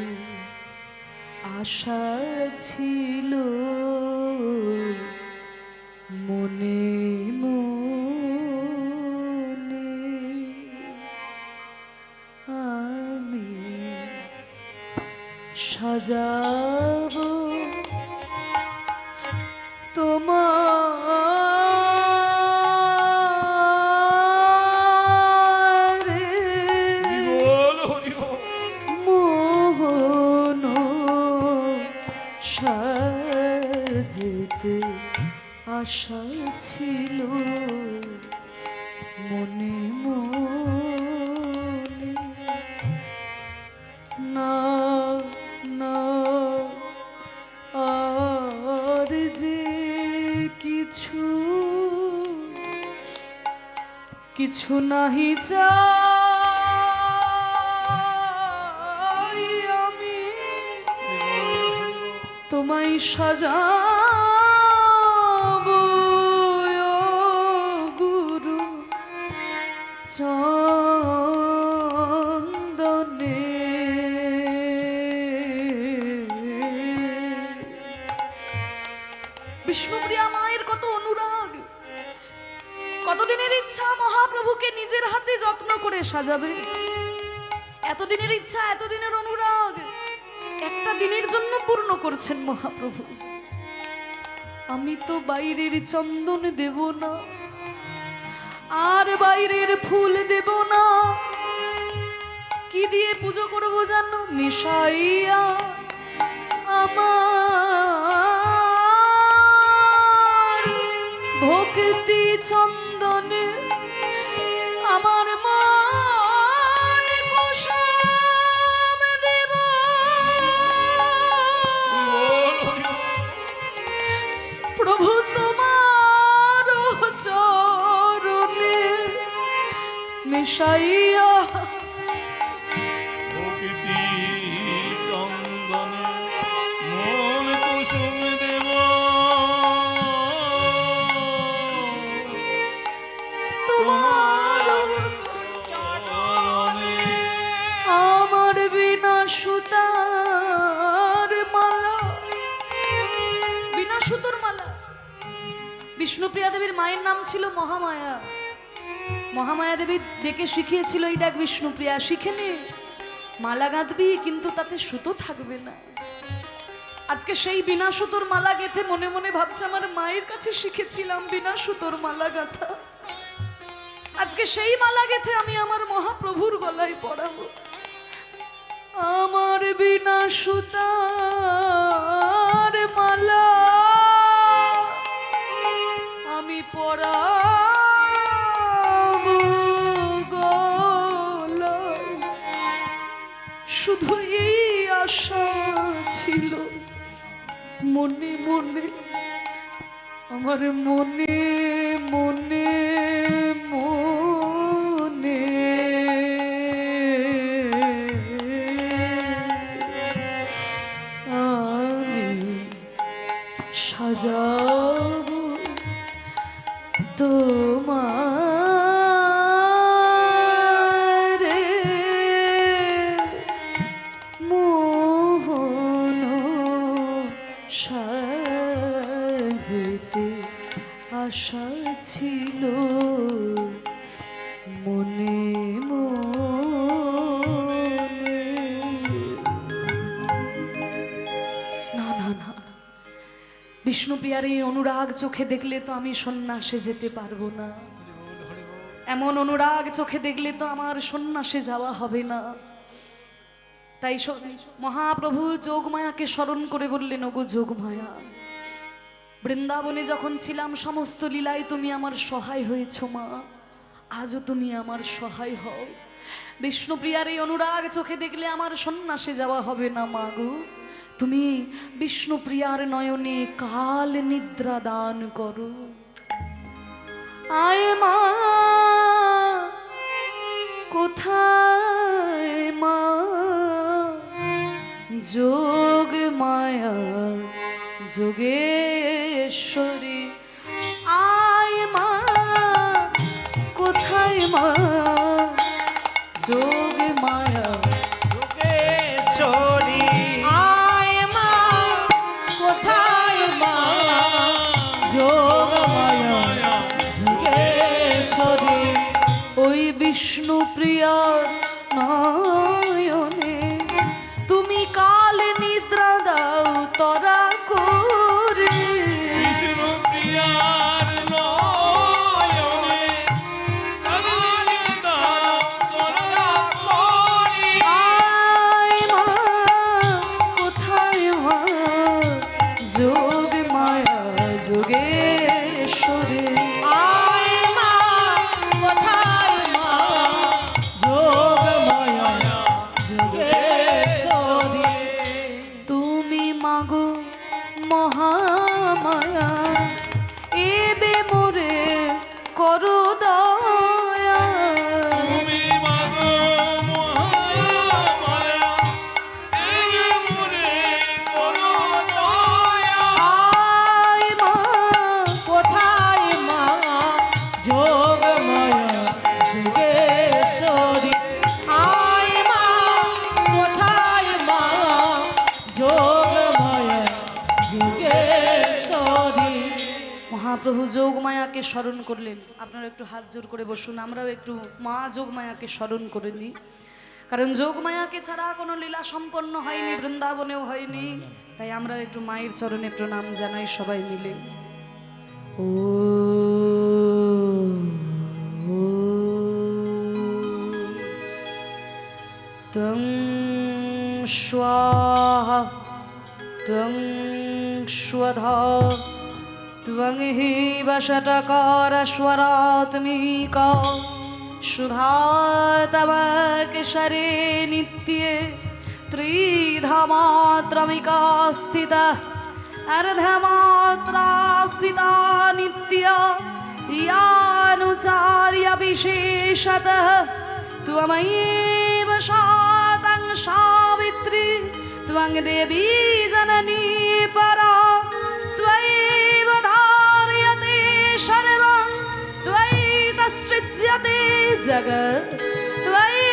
আশা ছিল মনে মনে, আমি সাজাবো তোমার আশা ছিল মনে মনে, না না আর যে কিছু কিছু নাহি চাই আমি, তোমায় সাজাবো গুরু চন্দনে। বিষ্ণুপ্রিয়া মায়ের কত অনুরাগ, কতদিনের ইচ্ছা মহাপ্রভুকে নিজের হাতে যত্ন করে সাজাবে। এতদিনের ইচ্ছা, এতদিনের অনুরাগ একটা দিনের জন্য পূর্ণ করছেন মহাপ্রভু। আমি তো বাইরের চন্দন দেব না, আর বাইরের ফুল দেব না, কি দিয়ে পুজো করবো জানো? মিশাইয়া আমার ভক্তি চন্দনে আমার মন কুসুম দেব। প্রভু তোমার চরণে মিশাইয়া প্রকৃতি চন্দনে মন কুসুম দেব। তোমার আমার বিনা সুতার মালা, বিনা সুতোর মালা। বিষ্ণুপ্রিয়া দেবীর মায়ের নাম ছিল মহামায়া। মহামায়া দেবী ডেকে শিখিয়েছিল, এই দেখ বিষ্ণুপ্রিয়া, শিখে নে, মালা গাঁথবি কিন্তু তাতে সুতো থাকবে না। আজকে সেই বিনা সুতোর মালা গেঁথে মনে মনে ভাবছে আমার মায়ের কাছে শিখেছিলাম বিনা সুতোর মালা গাঁথা। আজকে সেই মালা গেঁথে আমি আমার মহাপ্রভুর গলায় পরাবো। আমার বিনা সুতার মালা আমি পরাবো গলায়। শুধু এই আশা ছিল মনে মনে, আমার মনে মনে মনে। আমি সাজাবো তোমার মোহন সাজতে আশা ছিল মনে মনে। না না না, বিষ্ণুপ্রিয়ার এই অনুরাগ চোখে দেখলে তো আমি সন্ন্যাসে যেতে পারবো না। এমন অনুরাগ চোখে দেখলে তো আমার সন্ন্যাসে যাওয়া হবে না। তাই মহাপ্রভু যোগমায়াকে স্মরণ করে বললেন, ওগো যোগমায়া, বৃন্দাবনে যখন ছিলাম সমস্ত লীলায় তুমি আমার সহায় হয়েছ মা, আজও তুমি আমার সহায় হও। বিষ্ণুপ্রিয়ার এই অনুরাগ চোখে দেখলে আমার সন্ন্যাসে যাওয়া হবে না মা গো। তুমি বিষ্ণুপ্রিয়ার নয়নে কাল নিদ্রা দান করো। আয় মা, কোথায় মা যোগ মায়া যোগেশ্বরী? আয় মা, কোথায় মা যোগ মায়া যোগেশ্বরী? আয় মা, কোথায় মা যোগমায়া যোগেশ্বরী? ওই বিষ্ণুপ্রিয়ার নয়নে তুমি কাল নিদ্রা দাও তরা করে। বিষ্ণুপ্রিয়ার নয়নে কাল দাও তরা করে। আয় মা, কোথায় মা যোগ মায়া যোগে মহাপ্রভু যোগমায়াকে স্মরণ করলেন। আপনারা একটু হাত জোর করে বসুন, আমরাও একটু মা যোগমায়াকে স্মরণ করে নিই। কারণ যোগমায়াকে ছাড়া কোনো লীলা সম্পন্ন হয়নি, বৃন্দাবনেও হয়নি। তাই আমরা একটু মায়ের চরণে প্রণাম জানাই সবাই মিলে। ও তং স্বাহা ত্বং স্বধা ত্বং হি বশটকার স্বরাত্মিকা সুধা তব কেশরে নিত্যে ত্রিধামাত্রমিকা স্থিতা अर्धमात्रा स्थिता नित्या यानुचार्य विशेषतः त्वमैव शातं सावित्री त्वं देवी जननी परा त्वयैव धार्यते सर्वं त्वयि तत्सृज्यते जगत् त्वयि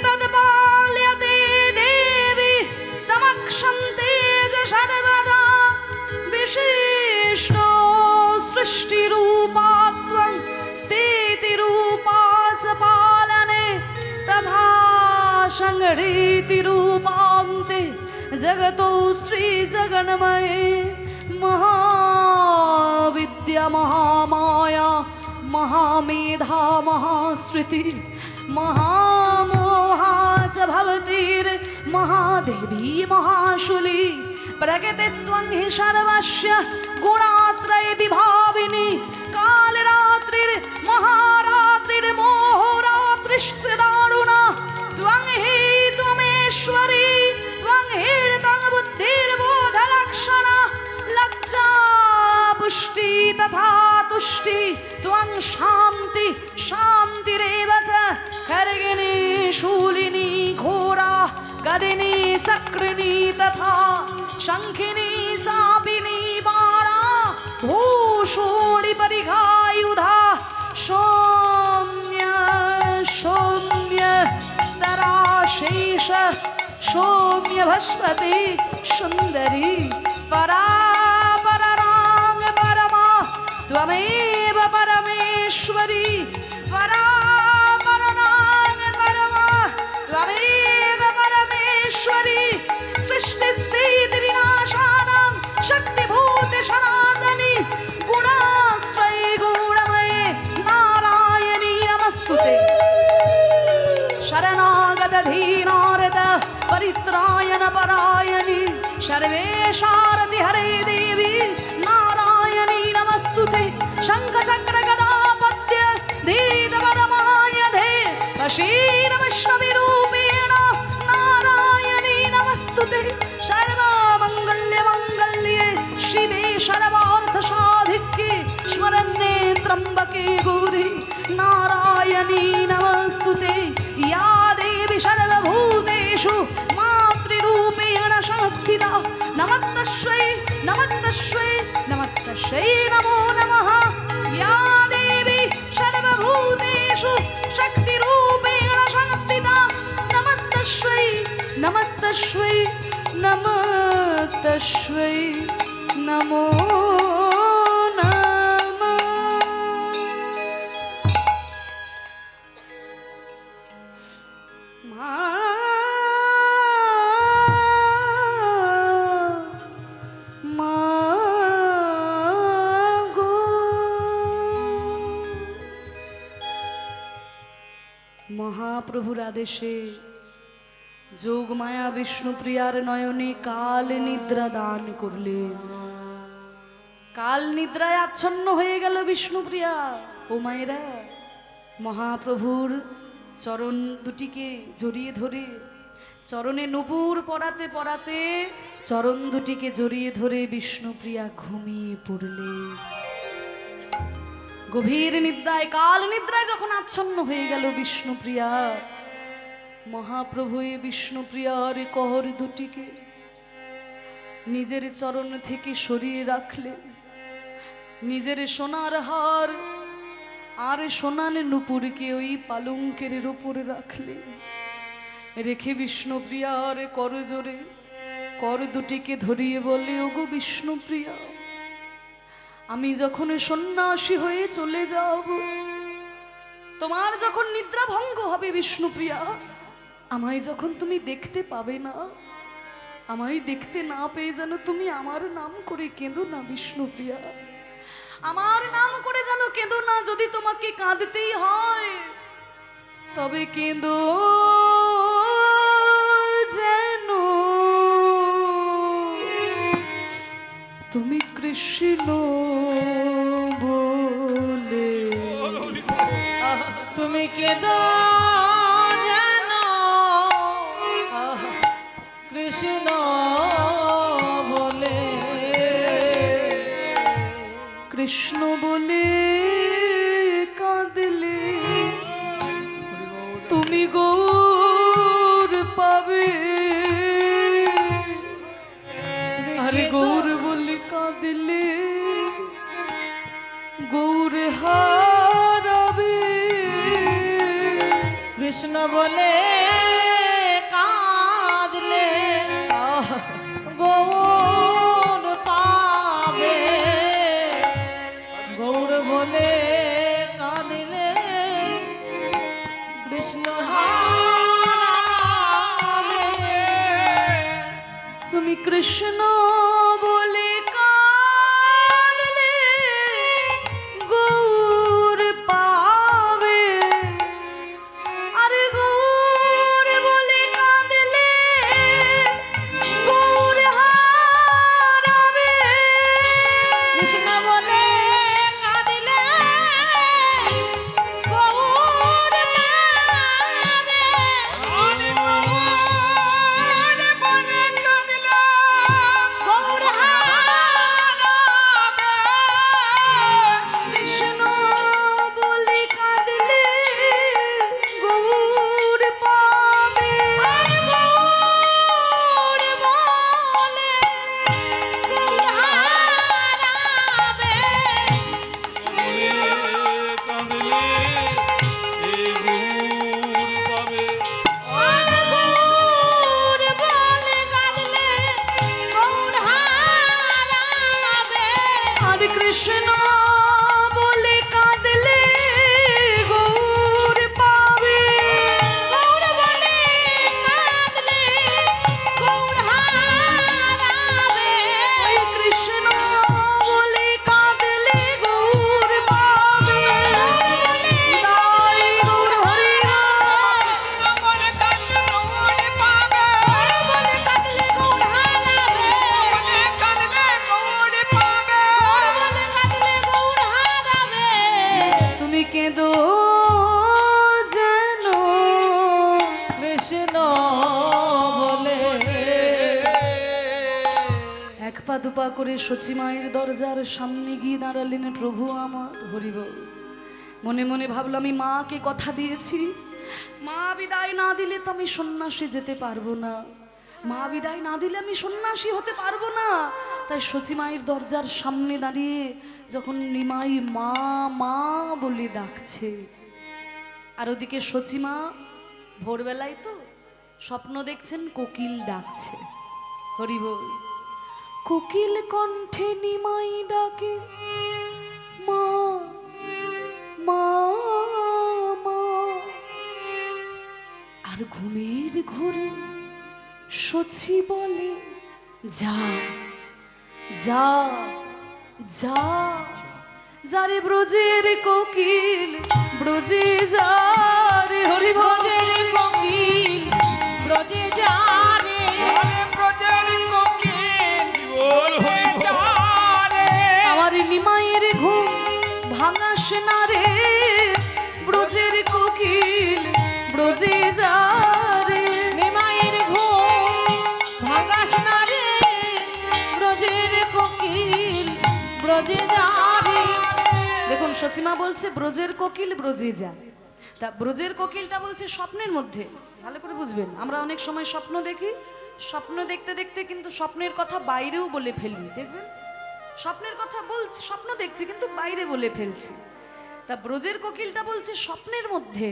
तत्पाल्यते देवी तमक्षन्ते च सर्वदा विशिष्टो सृष्टिरूपात्वं स्थितिरूपा च पालने तथा संहृतिरूपान्ते जगतो श्रीजगन्मये महाविद्या महामाया महामेधा महाश्रुति महामोहा च भवतीर्महादेवी महाशूली प्रकृतित्वं हि सर्वस्य गुणात्रये विभाविनी कालरात्रिर्महारात्रिर्मोहरात्रिश्च दारुणा त्वं हि त्वमेश्वरी त्वं हीर्तं बुद्धिर्बोधलक्षणा लज्जा पुष्टि तथा तुष्टि त्वं शान्ति शान्तिरेव च खड्गिनी शूलिनी घोरा गदिनी चक्रिणी तथा शंखिनी चापिनी बाणा भूषोणि परिघायुधा सौम्य सौम्य तराशेष सौम्य भस्वती सुंदरी परा पररांग परमा त्वमेव परमेश्वरी परा पररांग परमा त्वमेव परमेश्वरी सृष्टिस्थिति विनाशानां शक्तिभूत सनातनी गुणाश्रये गुणमये नारायणी नमस्तुते शरणागत धीनारद परित्रायण परायणी सर्वेशारति हरे देवी नारायणी नमस्तुते शंख चक्र गदा पद्य धीत परमायधे वशीन वैष्णवी रूपेण नारायणी नमस्तुते सर्वमंगल्य मंगल्ये शिवे सर्वार्थ साधिके स्मरण्ये त्र्यंबके गौरी नारायणी नमस्तुते या देवी सर्वभूतेषु मातृरूपेण संस्थिता नमस्तस्यै नमस्तस्यै नमस्तस्यै नमो नमः या देवी सर्वभूतेषु शक्तिरूपेण संस्थिता नमस्तस्यै नमस्तस्यै नमस्तस्यै नमो नमः। महाप्रभुर आदेशे যোগমায়া বিষ্ণুপ্রিয়ার নয়নে কাল নিদ্রা দান করলেন। কাল নিদ্রায় আচ্ছন্ন হয়ে গেল বিষ্ণুপ্রিয়া। ও মায়েরা, মহাপ্রভুর চরণ দুটিকে জড়িয়ে ধরে, চরণে নূপুর পরাতে পরাতে চরণ দুটিকে জড়িয়ে ধরে বিষ্ণুপ্রিয়া ঘুমিয়ে পড়লেন। গভীর নিদ্রায়, কাল নিদ্রায় যখন আচ্ছন্ন হয়ে গেল বিষ্ণুপ্রিয়া, মহাপ্রভু বিষ্ণুপ্রিয়ার কহর দুটিকে নিজের চরণ থেকে সরিয়ে রাখলেন। নিজের সোনার হার আর সোনার নূপুরকে ওই পালঙ্কের উপরে রাখলেন। রেখে বিষ্ণুপ্রিয়ার করজোরে কর দুটিকে ধরিয়ে বলে, ওগো বিষ্ণুপ্রিয়া, আমি যখন সন্ন্যাসী হয়ে চলে যাব, তোমার যখন নিদ্রা ভঙ্গ হবে বিষ্ণুপ্রিয়া, আমায় যখন তুমি দেখতে পাবে না, আমায় দেখতে না পেয়ে যেন তুমি আমার নাম করে কেঁদো না বিষ্ণুপ্রিয়া, আমার নাম করে যেন কেঁদো না। যদি তোমাকে কাঁদতেই হয় তবে কেঁদো যেন তুমি কৃষ্ণ বলে। তুমি কেঁদো যেন কৃষ্ণ বলে, কৃষ্ণ বলে কাঁদলে তুমি গৌর পাবে, আরে গৌর বলে কাঁদলে গৌর হারাবে। কৃষ্ণ বলে কাঁদলে গৌর পাবে, গৌর বলে কাঁদলে কৃষ্ণ হারাবে। তুমি কৃষ্ণ বলে কাঁদলে গৌর পাবে, আরে গৌর বলে কাঁদলে গৌর হারাবে। কৃষ্ণ বলে কাঁদলে গৌর পাবে, গৌর হারাবে। কৃষ্ণ বলে কাঁদলে গৌর পাবে, গৌর বলে গৌর হারাবে। কাঁদলে এই গৌর পাবে। গৌর বলে কাঁদলে গৌর হারাবে। আর কৃষ্ণ বলে কাঁদলে গৌর পাবে, গৌর বলে কাঁদলে গৌর হারাবে। ওই কৃষ্ণ বলে কাঁদলে গৌর পাবে। তাই গৌর হরি গৌর বলে কাঁদলে গৌর হারাবে। তুমি কেঁদো যেন কৃষ্ণ বলে। এক পা দুপা করে সচিমায়ের দরজার সামনে গিয়ে দাঁড়ালেন প্রভু আমার। হরিবল মনে মনে ভাবলাম আমি মাকে কথা দিয়েছি, মা বিদায় না দিলে তো আমি সন্ন্যাসী যেতে পারবো না, মা বিদায় না দিলে আমি সন্ন্যাসী হতে পারবো না। তাই সচিমায়ের দরজার সামনে দাঁড়িয়ে যখন নিমাই মা মা বলে ডাকছে, আর ওদিকে সচিমা ভোরবেলায় তো স্বপ্ন দেখছেন কোকিল ডাকছে। হরিবল কোকিল কণ্ঠে নিমাই ডাকে মা মা মা, আর ঘুমের ঘোরে সচি বলে যা যা যা, যারে ব্রজের কোকিল ব্রজে যা রে। হরিবল ব্রজের কোকিল ব্রজে যা রে। আমার নিমাইয়ের ঘুম ভাঙাস না রে, ব্রজের কোকিল ব্রজে যা রে। নিমাইয়ের ঘুম ভাঙাস না রে, ব্রজের কোকিল ব্রজে যা রে। দেখুন সচিমা বলছে ব্রজের কোকিল ব্রজে যা, তা ব্রজের কোকিলটা বলছে স্বপ্নের মধ্যে। ভালো করে বুঝবেন, আমরা অনেক সময় স্বপ্ন দেখি, স্বপ্ন দেখতে দেখতে কিন্তু স্বপ্নের কথা বাইরেও বলে ফেলি। দেখবেন স্বপ্নের কথা বলছি, স্বপ্ন দেখছি কিন্তু বাইরে বলে ফেলছি। তা ব্রজের কোকিলটা বলছে স্বপ্নের মধ্যে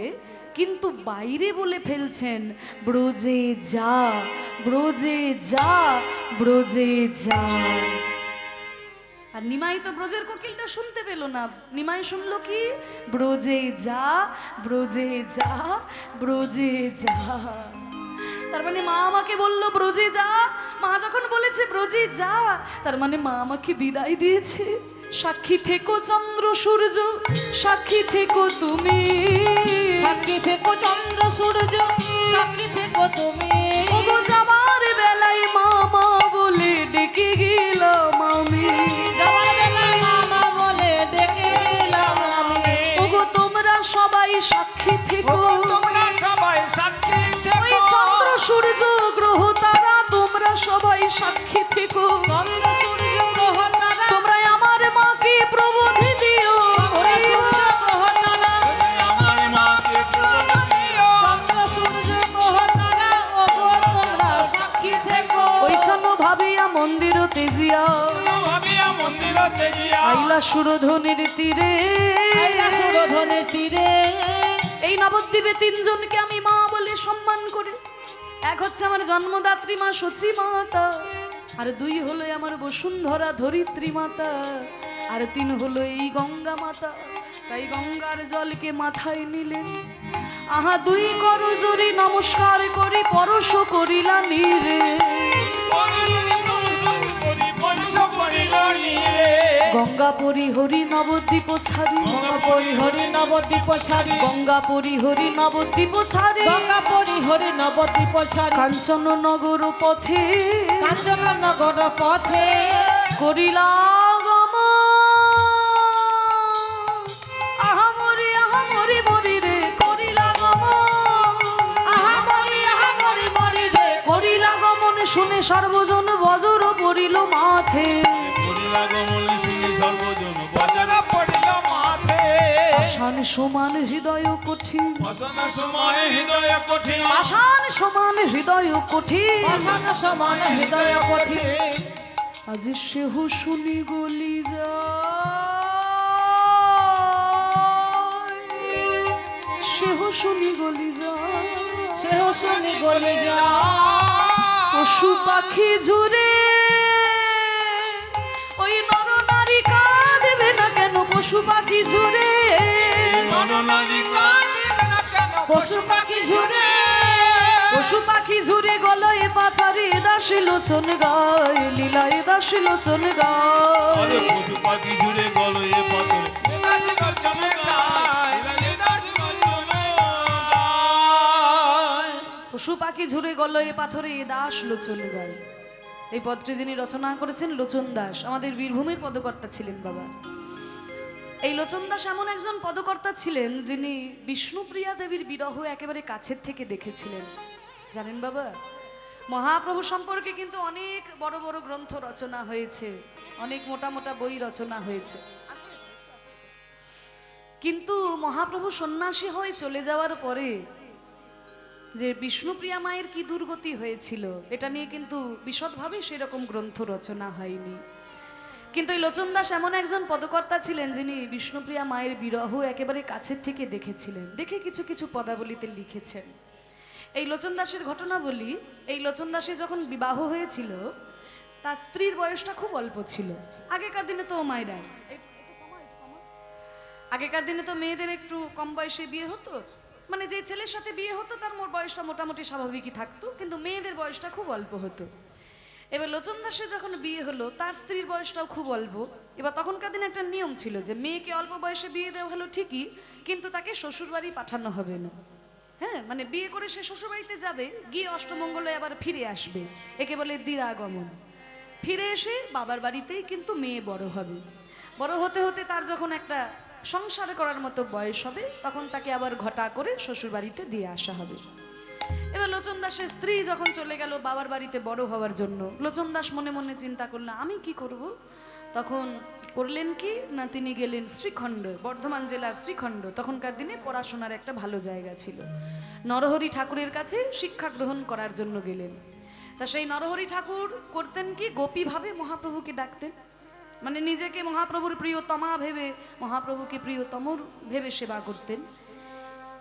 কিন্তু বাইরে বলে ফেলছেন ব্রজে যা ব্রজে যা ব্রজে যা। আর নিমাই তো ব্রজের কোকিলটা শুনতে পেল না, নিমাই শুনলো কি, ব্রজে যা ব্রজে যা ব্রজে যা। তার মানে মা আমাকে বললো ব্রজে যা, মা যখন বলেছে ব্রজে যা, তার মানে মা আমাকে বিদায় দিয়েছে। সাক্ষী থেকো চন্দ্র সূর্য, সাক্ষী থেকো তুমি, সাক্ষী থেকো চন্দ্র সূর্য, সাক্ষী থেকো তুমি। ওগো যাবার বেলায় মামা বলে ডেকে গেলাম আমি, যাওয়ার বেলায় মামা বলে ডেকে এলাম আমি। ওগো তোমরা সবাই সাক্ষী থেকো, তোমরা সবাই সাক্ষী ওই থেকো। চন্দ্র সূর্য গ্রহ তারা তোমরা সবাই সাক্ষী থেকো। চন্দ্র সূর্য গ্রহ তারা, তোমরা আমার মাকে প্রবোধি দিও, চন্দ্র সূর্য গ্রহ তারা, আমার মাকে প্রবোধ দিও। চন্দ্র সূর্য গ্রহ তারা, ওগো তোমরা সাক্ষী থেকো। ওইছন্ন ভাবিয়া মন্দির তেজিয়া, ভাবিয়া মন্দিরতে গিয়া আইলা সুরধনের তীরে। আইলা সুরধনের তীরে, এই নবদ্বীপে তিনজনকে আমি মা বলে সম্মান করে, এক হচ্ছে আমার জন্মদাত্রী মা সচী মাতা, আর দুই হলো আমার বসুন্ধরা ধরিত্রী মাতা, আর তিন হলো এই গঙ্গা মাতা। তাই গঙ্গার জলকে মাথায় নিলেন, আহা দুই করজোড়ে নমস্কার করি পরশ করিলা নীরে। গঙ্গা পরিহরি নবদ্বীপ ছাড়ি, গঙ্গা পরিহরি নবদ্বীপ ছাড়ি, গঙ্গা পরিহরি নবদ্বীপ ছাড়ি, গঙ্গা পরিহরি নবদ্বীপ ছাড়ি। কাঞ্চন নগর পথে কাঞ্চননগর পথে করিলা গমন। আহামরি আহামরি মরি রে করিলা গমন, আহামরি মরি রে, করিলা গমন শুনে সর্বজন বজর পড়িল মাথে। পরিলাগমনে শুনে সর্বজন বজন বজরা পড়িল মাথে। পাষাণ সমান হৃদয় কঠিন, বসন সময় হৃদয় কঠিন। পাষাণ সমান হৃদয় কঠিন, পাষাণ সমান হৃদয় কঠিন। আজ সেহ শুনি গলি যা, সেহ শুনি গলি যা, সেহ শুনি গলে যা, পশু পাখি ঝুরে ওই নর নারী কাঁদবে না কেন, পশু পাখি ঝুরে নরনারী কাঁদিবে না কেন? পশু পাখি ঝুরে, পশু পাখি ঝুরে গলয়ে পাথারে দাসী লোচন গায়, লীলায় দাসী লোচন গায়। আরে পশু পাখি জুড়ে গেল এ পাথরে। দাসী লোচনে গায়, দাসী লোচনে গায়। পশু পাখি ঝুরে গলয়ে পাথরে দাস লোচন গায়। এই পদটি যিনি রচনা করেছেন লোচন দাস, আমাদের বীরভূমের পদকর্তা ছিলেন বাবা। এই লোচন দাস এমন একজন পদকর্তা ছিলেন যিনি বিষ্ণুপ্রিয়া দেবীর বিরহ একেবারে কাছের থেকে দেখেছিলেন। জানেন বাবা, মহাপ্রভু সম্পর্কে কিন্তু অনেক বড় বড় গ্রন্থ রচনা হয়েছে, অনেক মোটা মোটা বই রচনা হয়েছে, কিন্তু মহাপ্রভু সন্ন্যাসী হয়ে চলে যাওয়ার পরে যে বিষ্ণুপ্রিয়া মায়ের কি দুর্গতি হয়েছিল এটা নিয়ে কিন্তু বিশদভাবে সেরকম গ্রন্থ রচনা হয়নি। কিন্তু এই লোচন দাস এমন একজন পদকর্তা ছিলেন যিনি বিষ্ণুপ্রিয়া মায়ের বিরহ একেবারে কাছের থেকে দেখেছিলেন, দেখে কিছু কিছু পদাবলিতে লিখেছেন। এই লোচন দাসের ঘটনা বলি। এই লোচন দাসের যখন বিবাহ হয়েছিল তার স্ত্রীর বয়সটা খুব অল্প ছিল। আগেকার দিনে তো মায়েরা, আগেকার দিনে তো মেয়েদের একটু কম বয়সে বিয়ে হতো, মানে যে ছেলের সাথে বিয়ে হতো তার বয়সটা মোটামুটি স্বাভাবিকই থাকতো, কিন্তু মেয়েদের বয়সটা খুব অল্প হতো। এবার লোচন দাসের যখন বিয়ে হলো তার স্ত্রীর বয়সটাও খুব অল্প। এবার তখনকার দিনে একটা নিয়ম ছিল যে মেয়েকে অল্প বয়সে বিয়ে দেওয়া হলো ঠিকই, কিন্তু তাকে শ্বশুরবাড়ি পাঠানো হবে না। হ্যাঁ, মানে বিয়ে করে সে শ্বশুরবাড়িতে যাবে, গিয়ে অষ্টমঙ্গলে আবার ফিরে আসবে, একে বলে দ্বিরাগমন। ফিরে এসে বাবার বাড়িতেই কিন্তু মেয়ে বড় হবে। বড় হতে হতে তার যখন একটা সংসার করার মতো বয়স হবে তখন তাকে আবার ঘটা করে শ্বশুরবাড়িতে দিয়ে আসা হবে। এবার লোচন দাসের স্ত্রী যখন চলে গেল বাবার বাড়িতে বড় হওয়ার জন্য, লোচন দাস মনে মনে চিন্তা করলো আমি কি করব। তখন করলেন কি না, তিনি গেলেন শ্রীখণ্ড, বর্ধমান জেলার শ্রীখণ্ড। তখনকার দিনে পড়াশোনার একটা ভালো জায়গা ছিল। নরহরি ঠাকুরের কাছে শিক্ষা গ্রহণ করার জন্য গেলেন। তা সেই নরহরি ঠাকুর করতেন কি, গোপীভাবে মহাপ্রভুকে ডাকতেন, মানে নিজেকে মহাপ্রভুর প্রিয়তমা ভেবে মহাপ্রভুকে প্রিয়তমর ভেবে সেবা করতেন।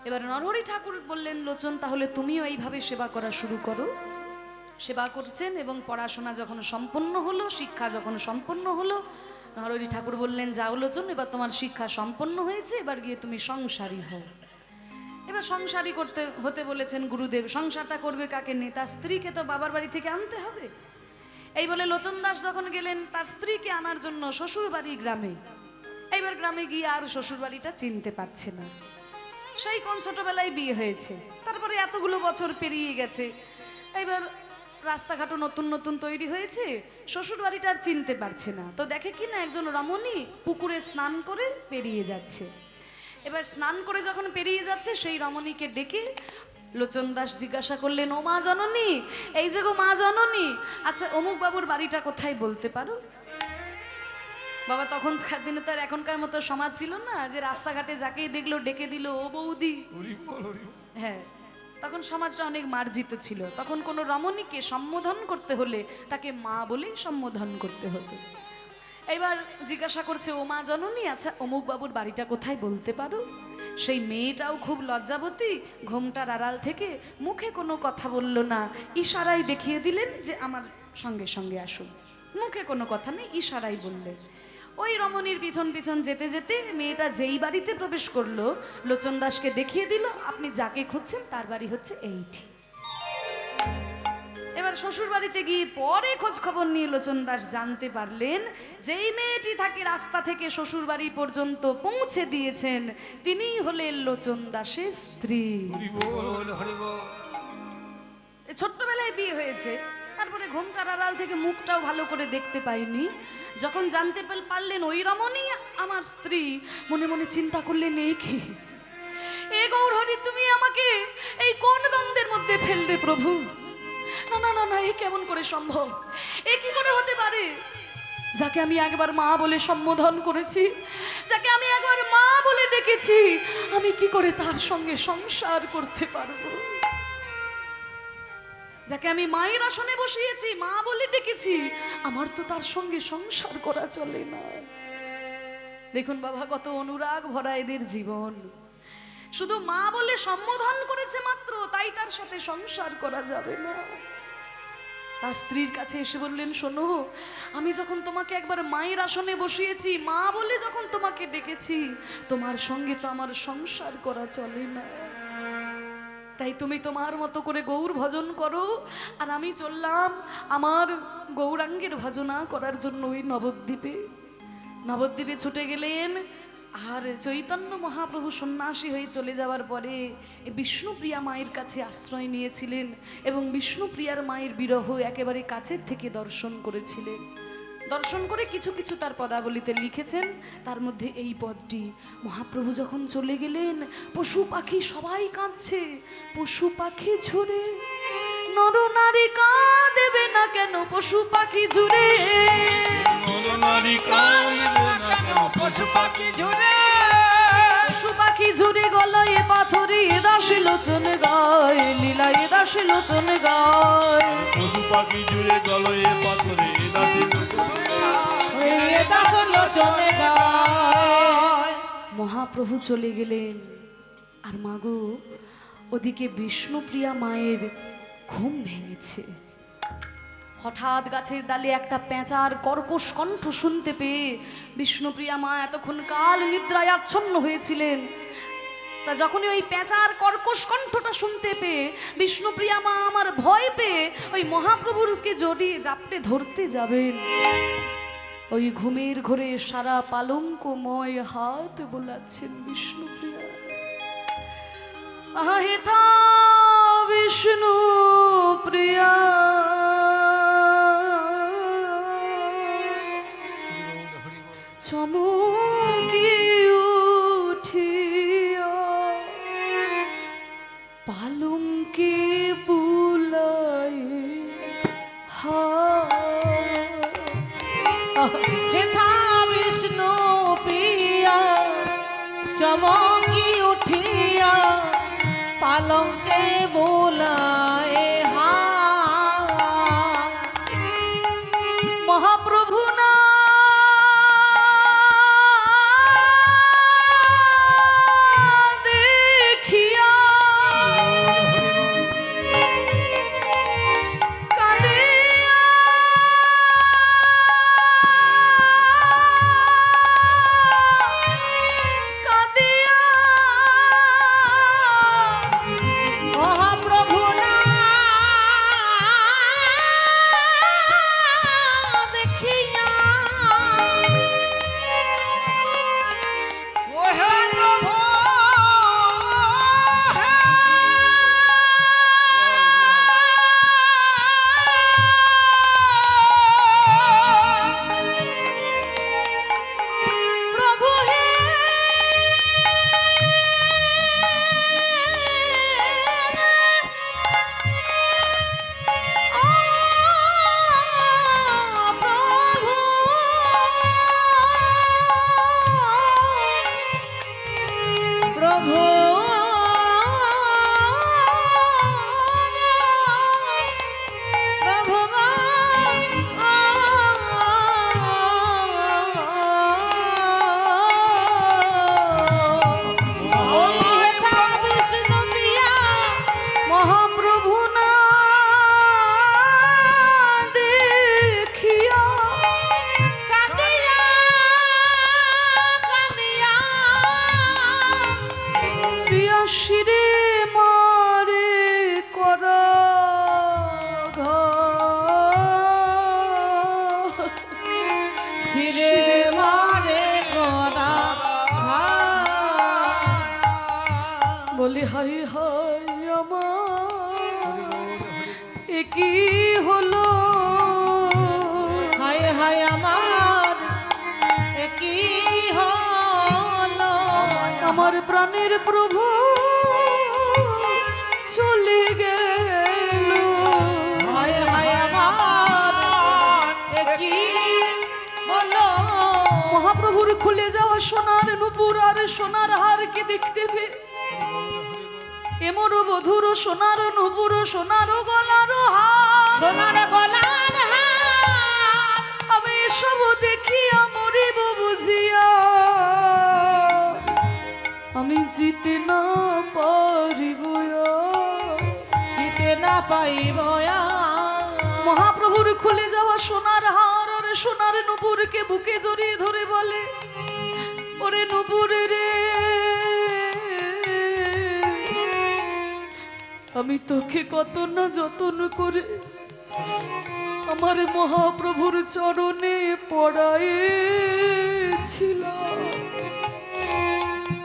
এবার নরহরি ঠাকুর বললেন লোচন তাহলে তুমিও এইভাবে সেবা করা শুরু করো। সেবা করছেন এবং পড়াশোনা যখন সম্পন্ন হলো, শিক্ষা যখন সম্পন্ন হলো, নরহরি ঠাকুর বললেন, যাও লোচন, এবার তোমার শিক্ষা সম্পন্ন হয়েছে, এবার গিয়ে তুমি সংসারী হও। এবার সংসারী হতে বলেছেন গুরুদেব। সংসারটা করবে কাকে নিয়ে? তার স্ত্রীকে তো বাবার বাড়ি থেকে আনতে হবে। এই বলে লোচন দাস যখন গেলেন তার স্ত্রীকে আনার জন্য শ্বশুর বাড়ি গ্রামে, এইবার গ্রামে গিয়ে আর শ্বশুর বাড়িটা চিনতে পারছে না। সেই কোন ছোটবেলায় বিয়ে হয়েছে, তারপরে এতগুলো বছর পেরিয়ে গেছে, এইবার রাস্তাঘাটও নতুন নতুন তৈরি হয়েছে, শ্বশুর বাড়িটা আর চিনতে পারছে না। তো দেখে কি না একজন রমণী পুকুরে স্নান করে পেরিয়ে যাচ্ছে। এবার স্নান করে যখন পেরিয়ে যাচ্ছে সেই রমণীকে ডেকে লোচন দাস জিজ্ঞাসা করলেন, ও মা জননী, এই যে গো মা জননী, আচ্ছা অমুক বাবুর বাড়িটা কোথায় বলতে পারো? বাবা তখনকার দিনে তো আর এখনকার মতো সমাজ ছিল না যে রাস্তাঘাটে যাকেই দেখলো ডেকে দিল ও বৌদি। হ্যাঁ, তখন সমাজটা অনেক মার্জিত ছিল। তখন কোনো রমণীকে সম্বোধন করতে হলে তাকে মা বলেই সম্বোধন করতে হতো। এবার জিজ্ঞাসা করছে, ও মা জননী, আচ্ছা অমুক বাবুর বাড়িটা কোথায় বলতে পারো? সেই মেয়েটাও খুব লজ্জাবতী, ঘোমটার আড়াল থেকে মুখে কোনো কথা বলল না, ইশারায় দেখিয়ে দিলেন যে আমার সঙ্গে সঙ্গে আসুন। মুখে কোনো কথা নেই, ইশারাই বললেন। ওই রমণীর পিছন পিছন যেতে যেতে মেয়েটা যেই বাড়িতে প্রবেশ করলো লোচন দাসকে দেখিয়ে দিল, আপনি যাকে খুঁজছেন তার বাড়ি হচ্ছে এইটি। এবার শ্বশুর বাড়িতে গিয়ে পরে খোঁজ খবর নিয়ে লোচন দাস জানতে পারলেন যেই মেয়েটি তাকে রাস্তা থেকে শ্বশুর বাড়ি পর্যন্ত পৌঁছে দিয়েছেন তিনিই হলেন লোচন দাসের স্ত্রী। ছোট্টবেলায় বিয়ে হয়েছে, তারপরে ঘোমটার আড়াল থেকে মুখটাও ভালো করে দেখতে পাইনি। যখন জানতে পারলেন ওই রমণী আমার স্ত্রী, মনে মনে চিন্তা করলেন, এই কি এ গৌরহরি, তুমি আমাকে এই কোন দ্বন্দ্বের মধ্যে ফেললে প্রভু? না না না না, এ কেমন করে সম্ভব? এ কি করে হতে পারে? যাকে আমি একবার মা বলে সম্বোধন করেছি, যাকে আমি একবার মা বলে ডেকেছি, আমি কি করে তার সঙ্গে সংসার করতে পারবো? যাকে আমি মায়ের আসনে বসিয়েছি, মা বলে ডেকেছি, আমার তো তার সঙ্গে সংসার করা চলে না। দেখুন বাবা, কত অনুরাগ ভরা এদের জীবন। শুধু মা বলে সম্বোধন করেছে মাত্র, তাই তার সাথে সংসার করা যাবে না। তার স্ত্রীর কাছে এসে বললেন, শোনো, আমি যখন তোমাকে একবার মায়ের আসনে বসিয়েছি, মা বলে যখন তোমাকে ডেকেছি, তোমার সঙ্গে তো আমার সংসার করা চলে না। তাই তুমি তোমার মতো করে গৌর ভজন করো, আর আমি চললাম আমার গৌরাঙ্গের ভজনা করার জন্য ওই নবদ্বীপে ছুটে গেলেন। আর চৈতন্য মহাপ্রভু সন্ন্যাসী হয়ে চলে যাওয়ার পরে বিষ্ণুপ্রিয়া মায়ের কাছে আশ্রয় নিয়েছিলেন এবং বিষ্ণুপ্রিয়ার মায়ের বিরহ একেবারে কাছের থেকে দর্শন করেছিলেন। দর্শন করে কিছু কিছু তার পদাবলিতে লিখেছেন, তার মধ্যে এই পদটি, মহাপ্রভু যখন চলে গেলেন পশু পাখি সবাই কাঁদছে, পশু পাখি ঝরে নর নারী কাঁদেবে না কেন, পশু পাখি ঝরে পশু পাখি ঝুরে পশু পাখি ঝরে গলায় পাথরে দাস লোচন গায়, লীলায় দাস লোচন গায়, পশু পাখি জুড়ে গলয়ে পাথরে মহাপ্রভু চলে গেলেন। আর মাগো, ওদিকে বিষ্ণুপ্রিয়া মায়ের ঘুম ভেঙেছে। হঠাৎ গাছের ডালে একটা পেঁচার কর্কশ কণ্ঠ শুনতে পেয়ে বিষ্ণুপ্রিয়া মা এতক্ষণ কাল নিদ্রায় আচ্ছন্ন হয়েছিলেন। তা যখনই ওই পেঁচার কর্কশ কণ্ঠটা শুনতে পেয়ে বিষ্ণুপ্রিয়া মা আমার ভয় পেয়ে ওই মহাপ্রভুকে জড়িয়ে জাপটে ধরতে যাবেন, ওই ঘুমের ঘরে সারা পালঙ্কময় হাত বোলাচ্ছেন বিষ্ণুপ্রিয়া। আহেথা বিষ্ণু প্রিয়া চমকি উঠিয়া পালঙ্কে বুলাই বিষ্ণু প্রিয়া চমকি উঠিয়া পালঙ্কে বোলায় মহাপ্রভু না এ কি হলো হায় হায় আমার কি হলো আমার প্রাণের প্রভু চলে গেল হায় হায় আমার কি হলো মহাপ্রভুর খুলে যাওয়া সোনার নুপুর আর সোনার হারকে দেখতে পেয়ে এমর বধুর সোনার নুপুর সোনার গলার হার সোনার গলার হার আমি এসব দেখিয়া মরিব বুঝিয়া আমি জিতে না পারিব জিতে না পাইব মহাপ্রভুর খুলে যাওয়া সোনার হার আর সোনার নুপুরকে বুকে জড়িয়ে ধরে বলে ওরে নুপুর রে আমি তোকে কত না যত্ন করে আমার মহাপ্রভুর চরণে পড়াইছিলাম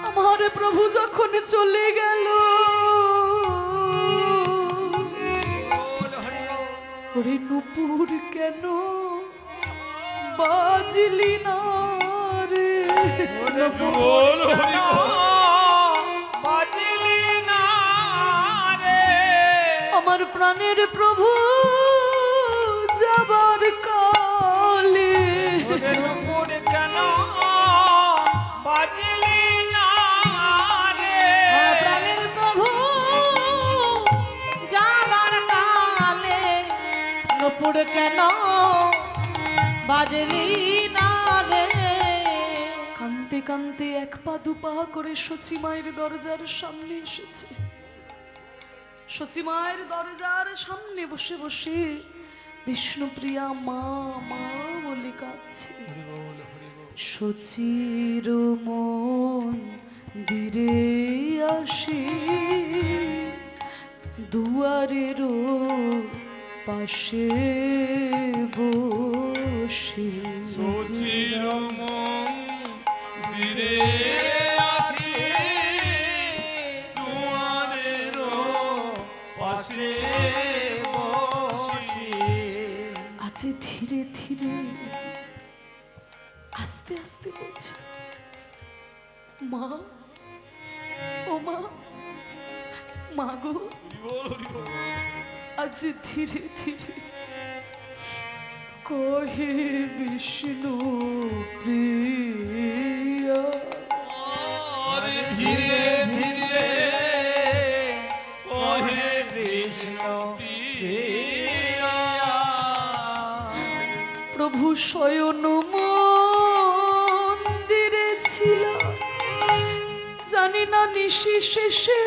আমার প্রভু যখন চলে গেল ওরে নুপুর কেন বাজলি না রে বল হরি বল। বাজলি না রে আমার প্রাণের প্রভু যাবার কালে নুপুর কেন বাজলি না রে প্রাণের প্রভু যাবার কালে নুপুর কেন বাজলি না রে কান্তে কান্তে এক পা দুপা করে সচিমায়ের দরজার সামনে এসেছে সচিমায়ের দরজার সামনে বসে বসে বিষ্ণুপ্রিয়া মা মা বলে কাঁদছে সচির মন ধীরে আসি দুয়ারের পাশে বসে সচির মন্দিরে আসি দুয়ারের পাশে বসি আজ ধীরে ধীরে আস্তে আস্তে বলছে মা ও মা মা গো আজ ধীরে ধীরে কহে বিষ্ণু প্রিয়া আরে ধীরে ধীরে কহে বিষ্ণু প্রিয়া প্রভু শয়ন মন্দিরে ছিল জানি না নিশি শেষে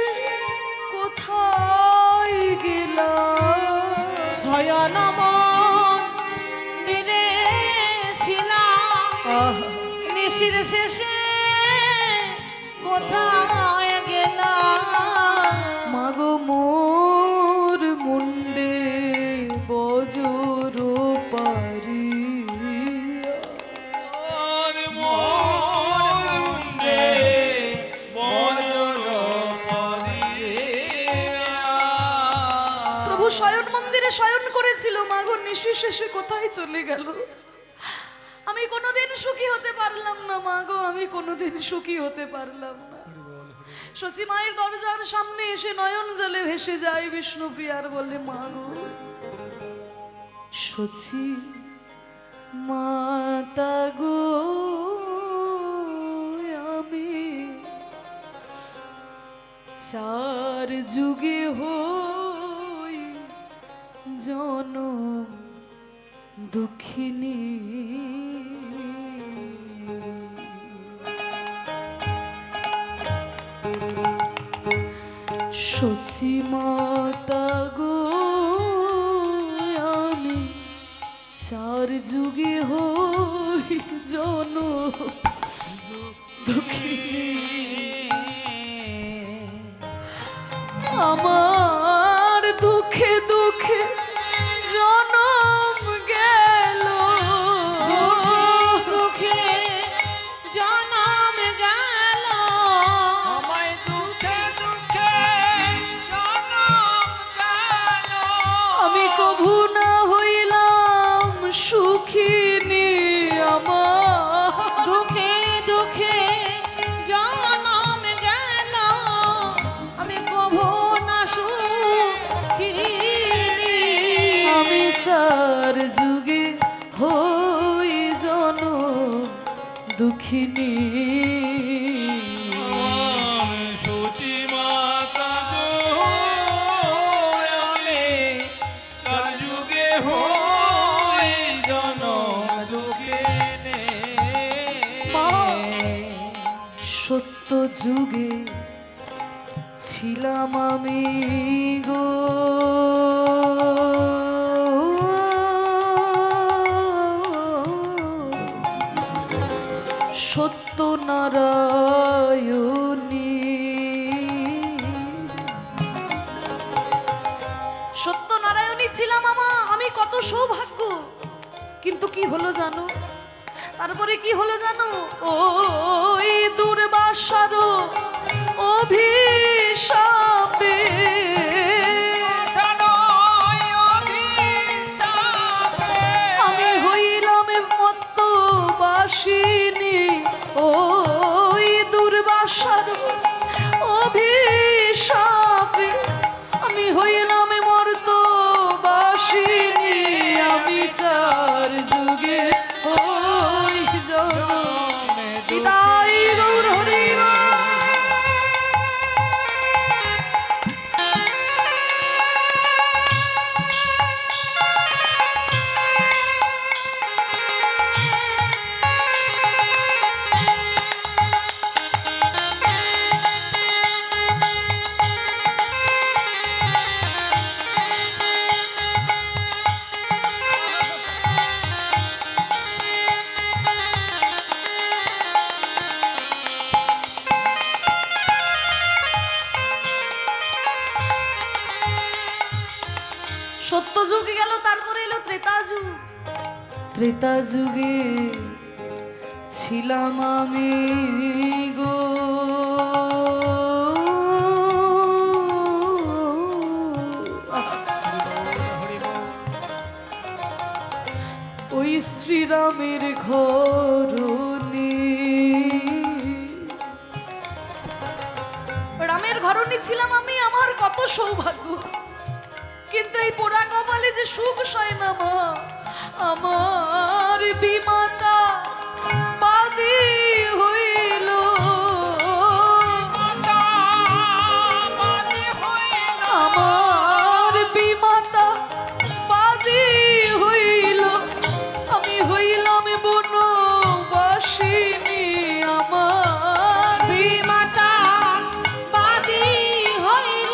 কোথায় গেলাম শয়ন মন্দিরে ছিলাম নিশির শেষে কোথায় গেলাম মাগো মোর মুন্ডে বজর পারি আর মনে বজর পারিয়া প্রভু শয়ন মন্দিরে শয়ন করেছিল মাগো নিশি শেষে কোথায় চলে গেল আমি কোনোদিন সুখী হতে পারলাম না মাগো আমি কোনোদিন সুখী হতে পারলাম না সচি মায়ের দরজার সামনে এসে নয়ন জলে ভেসে যায় বিষ্ণুপ্রিয়ার বলে মাগো সচি মাতা গো আমি চার যুগে হই জনম দুঃখিনী সচি মাতা গো আমি চার যুগে হই জনম দুঃখিনী আমার দুঃখে দুঃখে জনম গেল দুঃখে জনম গেল আমায় দুঃখে দুঃখে জনম গেল আমি আমি কভু না হইলাম সুখিনী আমার দুঃখে দুঃখে জনম গেল আমি কভু না সুখিনী আমি চার যুগে হই জনম দুঃখিনী সতী মাতা আমি তার যুগে হই জনম দুঃখিনী মা, সত্য যুগে ছিলাম আমি গো সত্য নারায়ণী সত্যনারায়ণী ছিলাম আমি কত সৌভাগ্য কিন্তু কি হলো জানো তারপরে কি হলো জানো ওই দুর্বাসার অভিশাপে আমি হইলাম মত্তবাসিনী ওই দুর্বাসার অভিশাপে আমি হইলাম মর্তবাসিনী আমি চার যুগে ওই জনম বিদায় গৌর হরি সত্য যুগ গেল তারপরে এলো ত্রেতা যুগ ত্রেতা যুগে ছিলাম আমি গো ওই শ্রীরামের ঘরণী রামের ঘরণী ছিলাম আমি আমার কত সৌভাগ্য কিন্তু এই পোড়া কপালে যে সুখ সয় না মা আমার বিমাতা বাদী হইল আমার বিমাতা বাদী হইল আমি হইলাম বনবাসিনী আমার বিমাতা বাদী হইল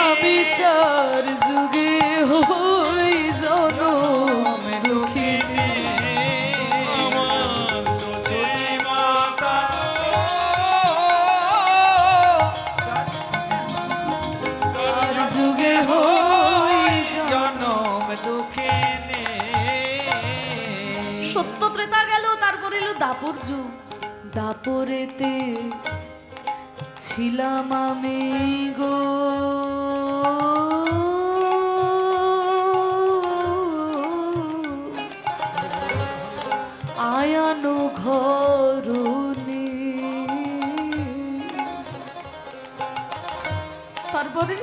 আমি চার যুগে হই জনম দুঃখিনী আমার সতী মাতা চার যুগে হই জনম দুঃখিনী সত্য ত্রেতা গেল তারপর এলো দাপর যুগ দাপরেতে ছিলাম আমি গো আয়ানো ঘরণী তারপরে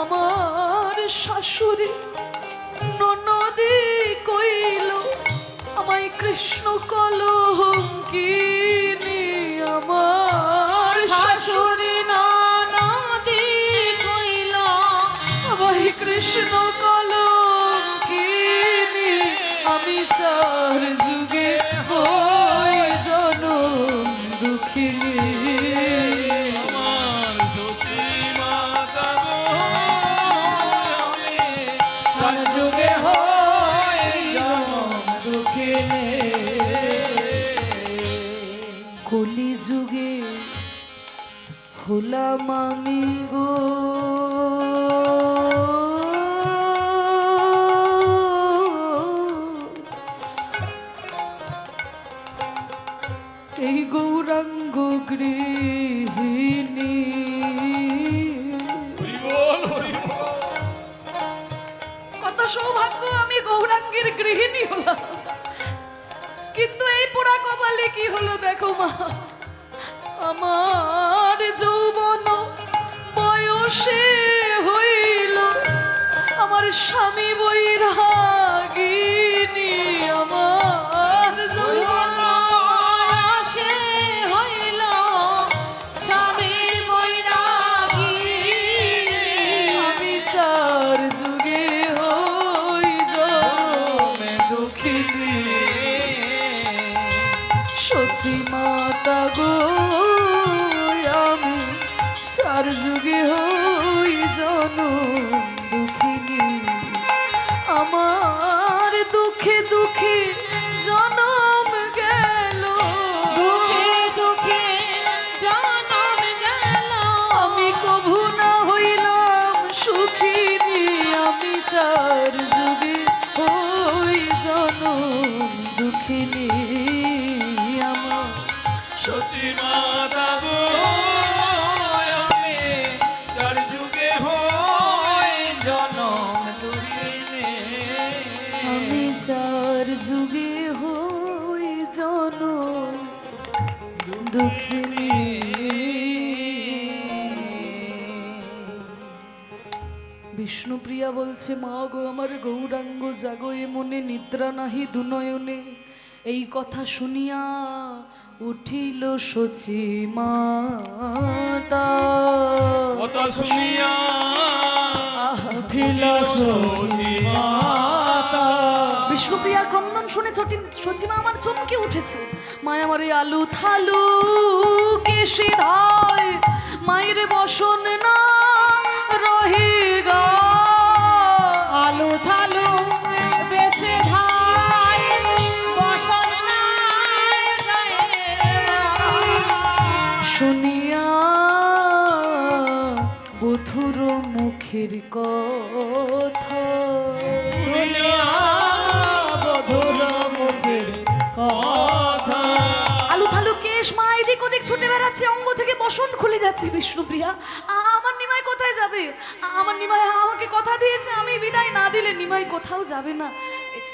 আমার শাশুড়ি ননদী কইল আমায় কৃষ্ণ কলঙ্কিনী আমার শাশুড়ি ননদী কইল আমায় কৃষ্ণ কলঙ্কিনী আমি চার যুগে হই জনম দুঃখিনী আমার সতী মাতা আমি চার যুগে হই জনম দুঃখিনী কলি যুগে হলাম আমি গো এই গৌরাঙ্গ গৃহিণী যুগের গৃহিণী হলাম, কিন্তু এই পোড়া কপালে কি হলো দেখো মা, আমার যৌবন বয়সে হইল আমার স্বামী বৈরাগিনী, আমার যৌবন বয়সে হইল স্বামী বৈরাগিনী। আমি চার যুগে হই জন্মে দুঃখিনী, সচি মাতা গো আমি চার যুগে হই জনম দুঃখিনী, আমার দুঃখে দুঃখে জনম গেল, দুঃখে দুঃখে জনম গেল। আমি কভু না হইলাম সুখিনী, আমি চার যুগে হই জনম দুঃখিনী, আমার সচি মাতা গো আমি চার যুগে হই জনম দুঃখিনী, আমি চার যুগে হই জনম দুঃখিনী। বিষ্ণুপ্রিয়া বলছে, মা গো আমার গৌরাঙ্গ জাগো এ মনে নিদ্রা নাহি দুনয়নে। এই কথা শুনিয়া উঠিল সচি মাতা, কথা শুনিয়া উঠিল সচি মাতা। বিষ্ণুপ্রিয়ার ক্রন্দন শুনে সচিমা আমার চমকে উঠেছে। মায় আমার এই আলু থালু কেশে ধায়, মায়ের বসন না রহে গা, আলু থালু বেশে ধায় বসন নাই গায়ে। শুনিয়া বধুর মুখের কথা, শুনিয়া বধুর মুখের কথা। আলু থালু কেশ মা এদিক ওদিক ছুটে বেড়াচ্ছে, অঙ্গ থেকে বসন খুলে যাচ্ছে। বিষ্ণুপ্রিয়া, আমার নিমাই কোথায় যাবে? আমার নিমাই আমাকে কথা দিয়েছে আমি বিদায় না দিলে নিমাই কোথাও যাবে না।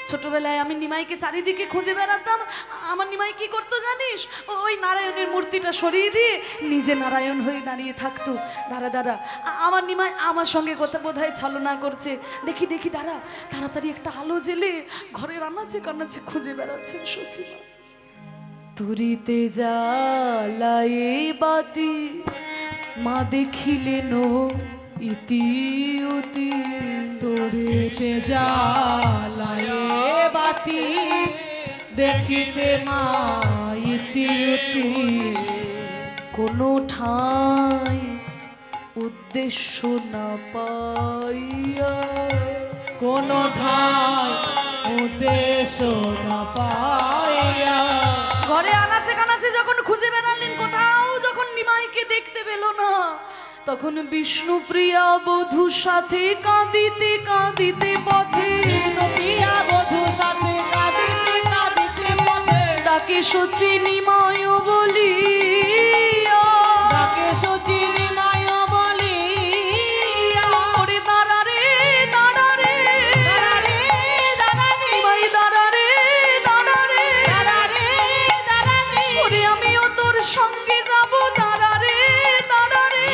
ছোটবেলায় আমি নিমাইকে চারিদিকে খুঁজে বেড়াতাম। আমার নিমাই কি করতো জানিস? ওই নারায়ণের মূর্তিটা সরিয়ে দিয়ে নিজে নারায়ণ হয়ে দাঁড়িয়ে থাকতো। দাঁড়া দাঁড়া, আমার নিমাই আমার সঙ্গে কথা বোধহয় ছলনা করছে। দেখি দেখি দাঁড়া, তাড়াতাড়ি একটা আলো জেলে ঘরের আনাচে কানাচে খুঁজে বেড়াচ্ছে সচিমা। তুরিতে জ্বালায়ে বাতি মা দেখিলেন ইতি অতি, তোরেতে জ্বালায়ে বাতি দেখিতে মা ইতি উতি। কোনো ঠাঁই উদ্দেশ্য না পাইয়া, কোন ঠাই উদ্দেশ্য না পাইয়া। ঘরে আনাচে কানাচে যখন খুঁজে বেড়ালেন, কোথাও যখন নিমাইকে দেখতে পেল না, তখন বিষ্ণুপ্রিয়া বধূর সাথে কাঁদিতে কাঁদিতে পথে, বিষ্ণুপ্রিয়া বধূর সাথে কাঁদিতে কাঁদিতে পথে, তাকে সচি নিমায় বলিয়া, ডাকে সচি নিমায় বলিয়া। ওরে দাঁড়া রে দাঁড়া রে, দাঁড়া রে, দাঁড়া রে, নিমাই দাঁড়া রে দাঁড়া রে, দাঁড়া রে, দাঁড়া রে। ওরে আমিও তোর সঙ্গে যাব, দাঁড়া রে দাঁড়া রে,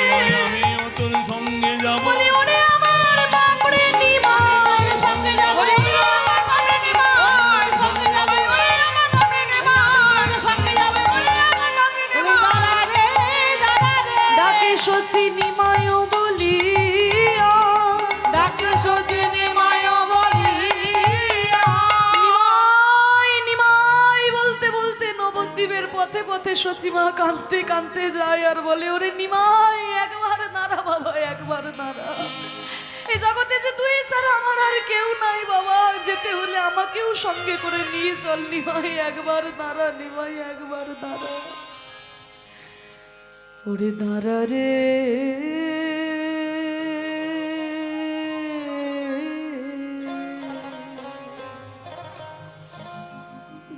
আমিও তোর সঙ্গে যাব, বলি ওরে আমার বাপরে নিমাই, তোর সঙ্গে যাব, ওরে আমার বাপরে নিমাই, তোর সঙ্গে যাব, ওরে আমার বাপরে নিমাই, তোর সঙ্গে যাব, ওরে আমার বাপরে নিমাই। দাঁড়া রে, দাঁড়া রে। ডাকে সচি নিমায় বলিয়া, ডাকে সচি নিমায় বলিয়া। নিমাই নিমাই বলতে বলতে নবদ্বীপের পথে পথে সচিমা কাঁদতে কাঁদতে যায় আর বলে, ওরে নিমাই একবার দাঁড়া বাবা, একবার দাঁড়া। এই জগতে যে তুই ছাড়া আমার আর কেউ নাই বাবা, যেতে হলে আমাকেও সঙ্গে করে নিয়ে চল নিমাই, একবার দাঁড়া নিমাই, একবার দাঁড়া। ওরে দাঁড়া রে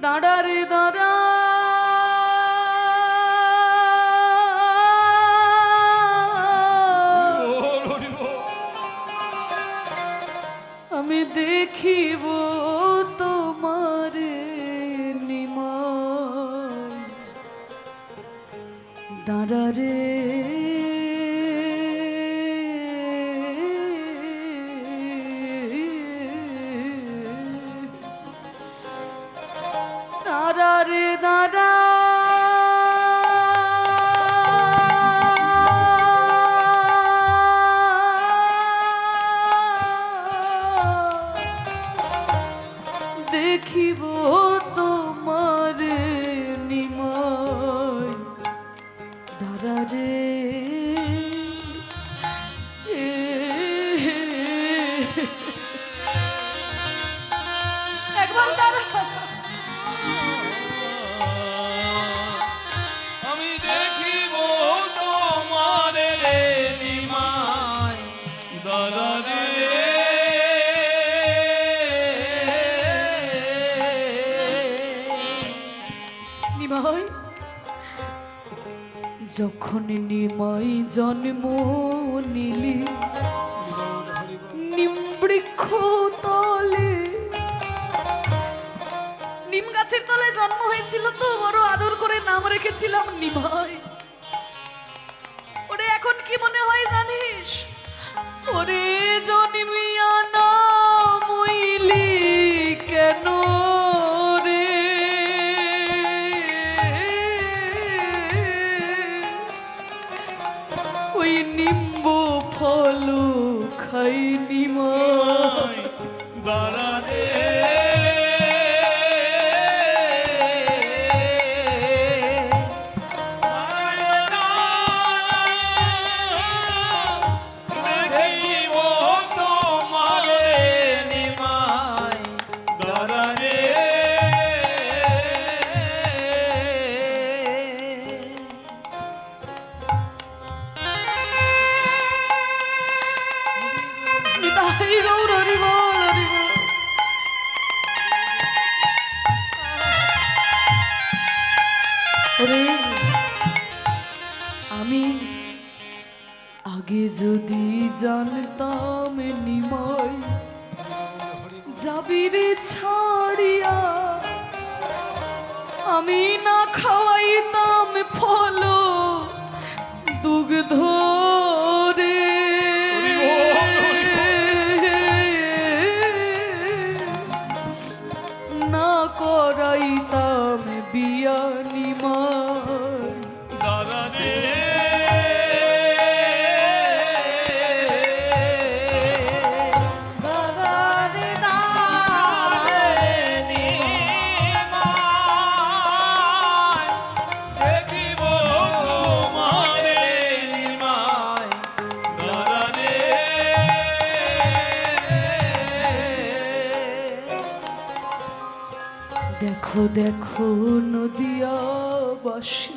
দাঁড়া রে দাঁড়া, আমি দেখিব রে দাঁড়া দেখিব তোমার নিমাই দাঁড়া রে একবার দাঁড়া আমি দেখিব তোমার রে নিমাই দাদা রে নিমাই যখন নিমাই জন্ম নিলি নিম বৃক্ষ তলে নিম গাছের তলে জন্ম হয়েছিল তো বড় আদর করে নাম রেখেছিলাম নিমাই ওরে এখন কি মনে হয় জানিস ওরে জন্মিয়া না মইলি কেন রে ওই নিম্ব ফল খাই নিমাই দাদা রে দেখিব তোমার নিমাই দাদা রে নিতাই গৌর হরি বল, হরি বল। ওরে আমি আগে যদি জানতাম নিমাই যাবি রে ছাড়িয়া আমি না খাওয়াইতাম ফল দুগ্ধ রে না করাইতাম বিয়া নিমাই দাদা রে দাদা রে দাদা রে নিমাই দেখিব তোমার নিমাই দাদা রে দেখো দেখো নদিয়াবাসী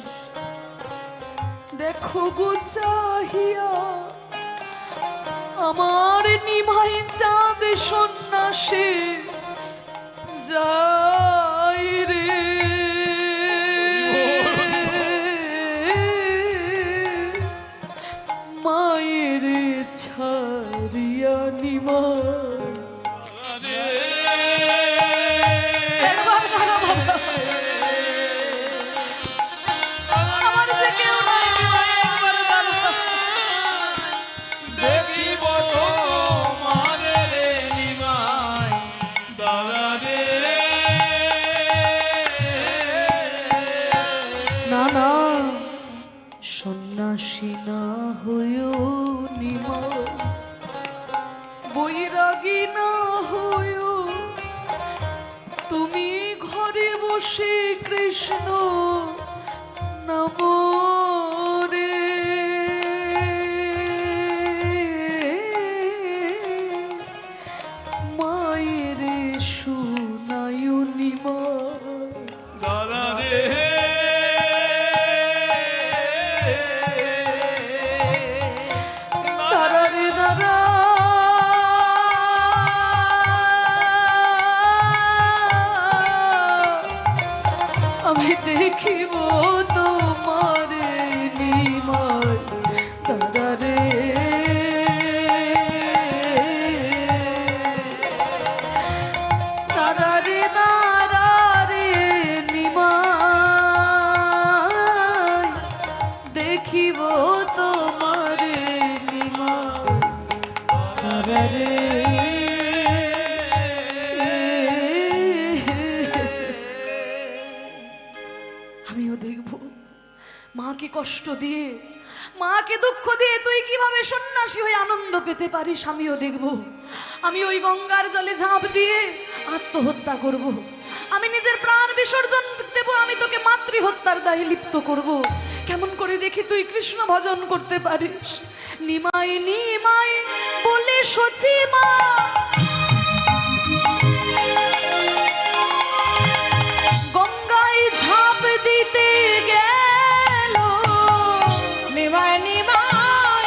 দেখো গো চাহিয়া আমার নিমাই চাঁদ সন্ন্যাসে যাই রে মায়ের ছাড়িয়া নিমাই একবার দাঁড়া বাবা আমার যে কেউ নাই নিমাই একবার দাঁড়া দেখিব তোমার রে নিমাই দাদা রে না না সন্ন্যাসী না হয়েও নিমাই বৈরাগী না হয়েও তুমি ঘরে বসে কৃষ্ণ নাম রে মায়ের শুনায় নিমাই দাদা রে দাঁড়া রে দাঁড়া আমি দেখিব তোমার নিমাই দাঁড়া রে দাঁড়া রে দাঁড়া রে নিমাই দেখিব তোমার নিমাই দাঁড়া রে কষ্ট দিয়ে, মাকে দুঃখ দিয়ে তুই কিভাবে সন্ন্যাসী হয়ে আনন্দ পেতে পারিস আমিও দেখব। আমি ওই গঙ্গার জলে ঝাঁপ দিয়ে আত্মহত্যা করব। আমি নিজের প্রাণ বিসর্জন দেব। আমি তোকে মাতৃহত্যার দায়ে লিপ্ত করব। কেমন করে দেখি তুই কৃষ্ণ ভজন করতে পারিস। নিমাই নিমাই বলে সচি মা গঙ্গায় ঝাঁপ দিতে গেল। নিমাই নিমাই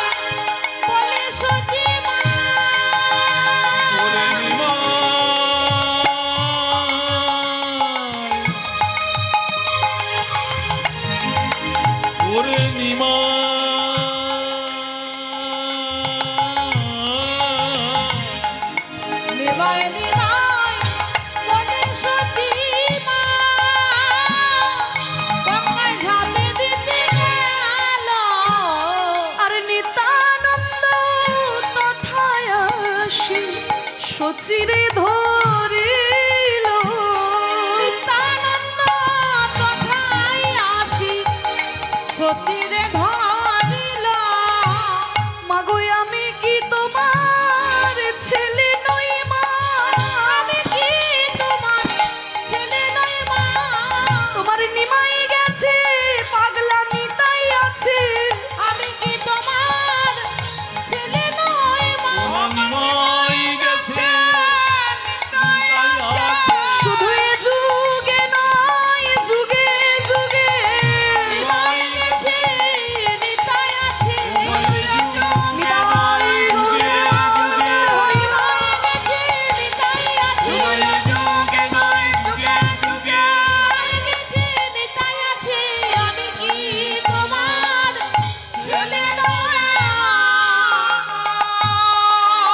বলে সচি মা ওরে নিমাই, ওরে নিমাই, নিমাই নিমাই বলে সচি মা গঙ্গায় ঝাঁপ দিতে গেল। আর নিতানন্দ তথায় আসি সচিরে ধরিল। নিত্যানন্দ তথায় আসি সতীরে ধরিল। মাগো আমি কি তোমার ছেলে নই মা? আমি কি তোমার ছেলে নই মা? তোমার নিমাই গেছে, পাগলা নিতাই আছে। আমি কি তোমার ছেলে নই মা? ওরে নিমাই গেছে, নিতাই আছে। শুধু এ যুগে নয়, যুগে যুগে নিতাই গেছে, নিতাই আছে। ওরে নিতাই যুগে যুগে, নিতাই গেছে, নিতাই আছে। ওরে যুগে নয়, যুগে যুগে। নিতাই গেছে, নিতাই আছে। আমি কি তোমার ছেলে নই মা?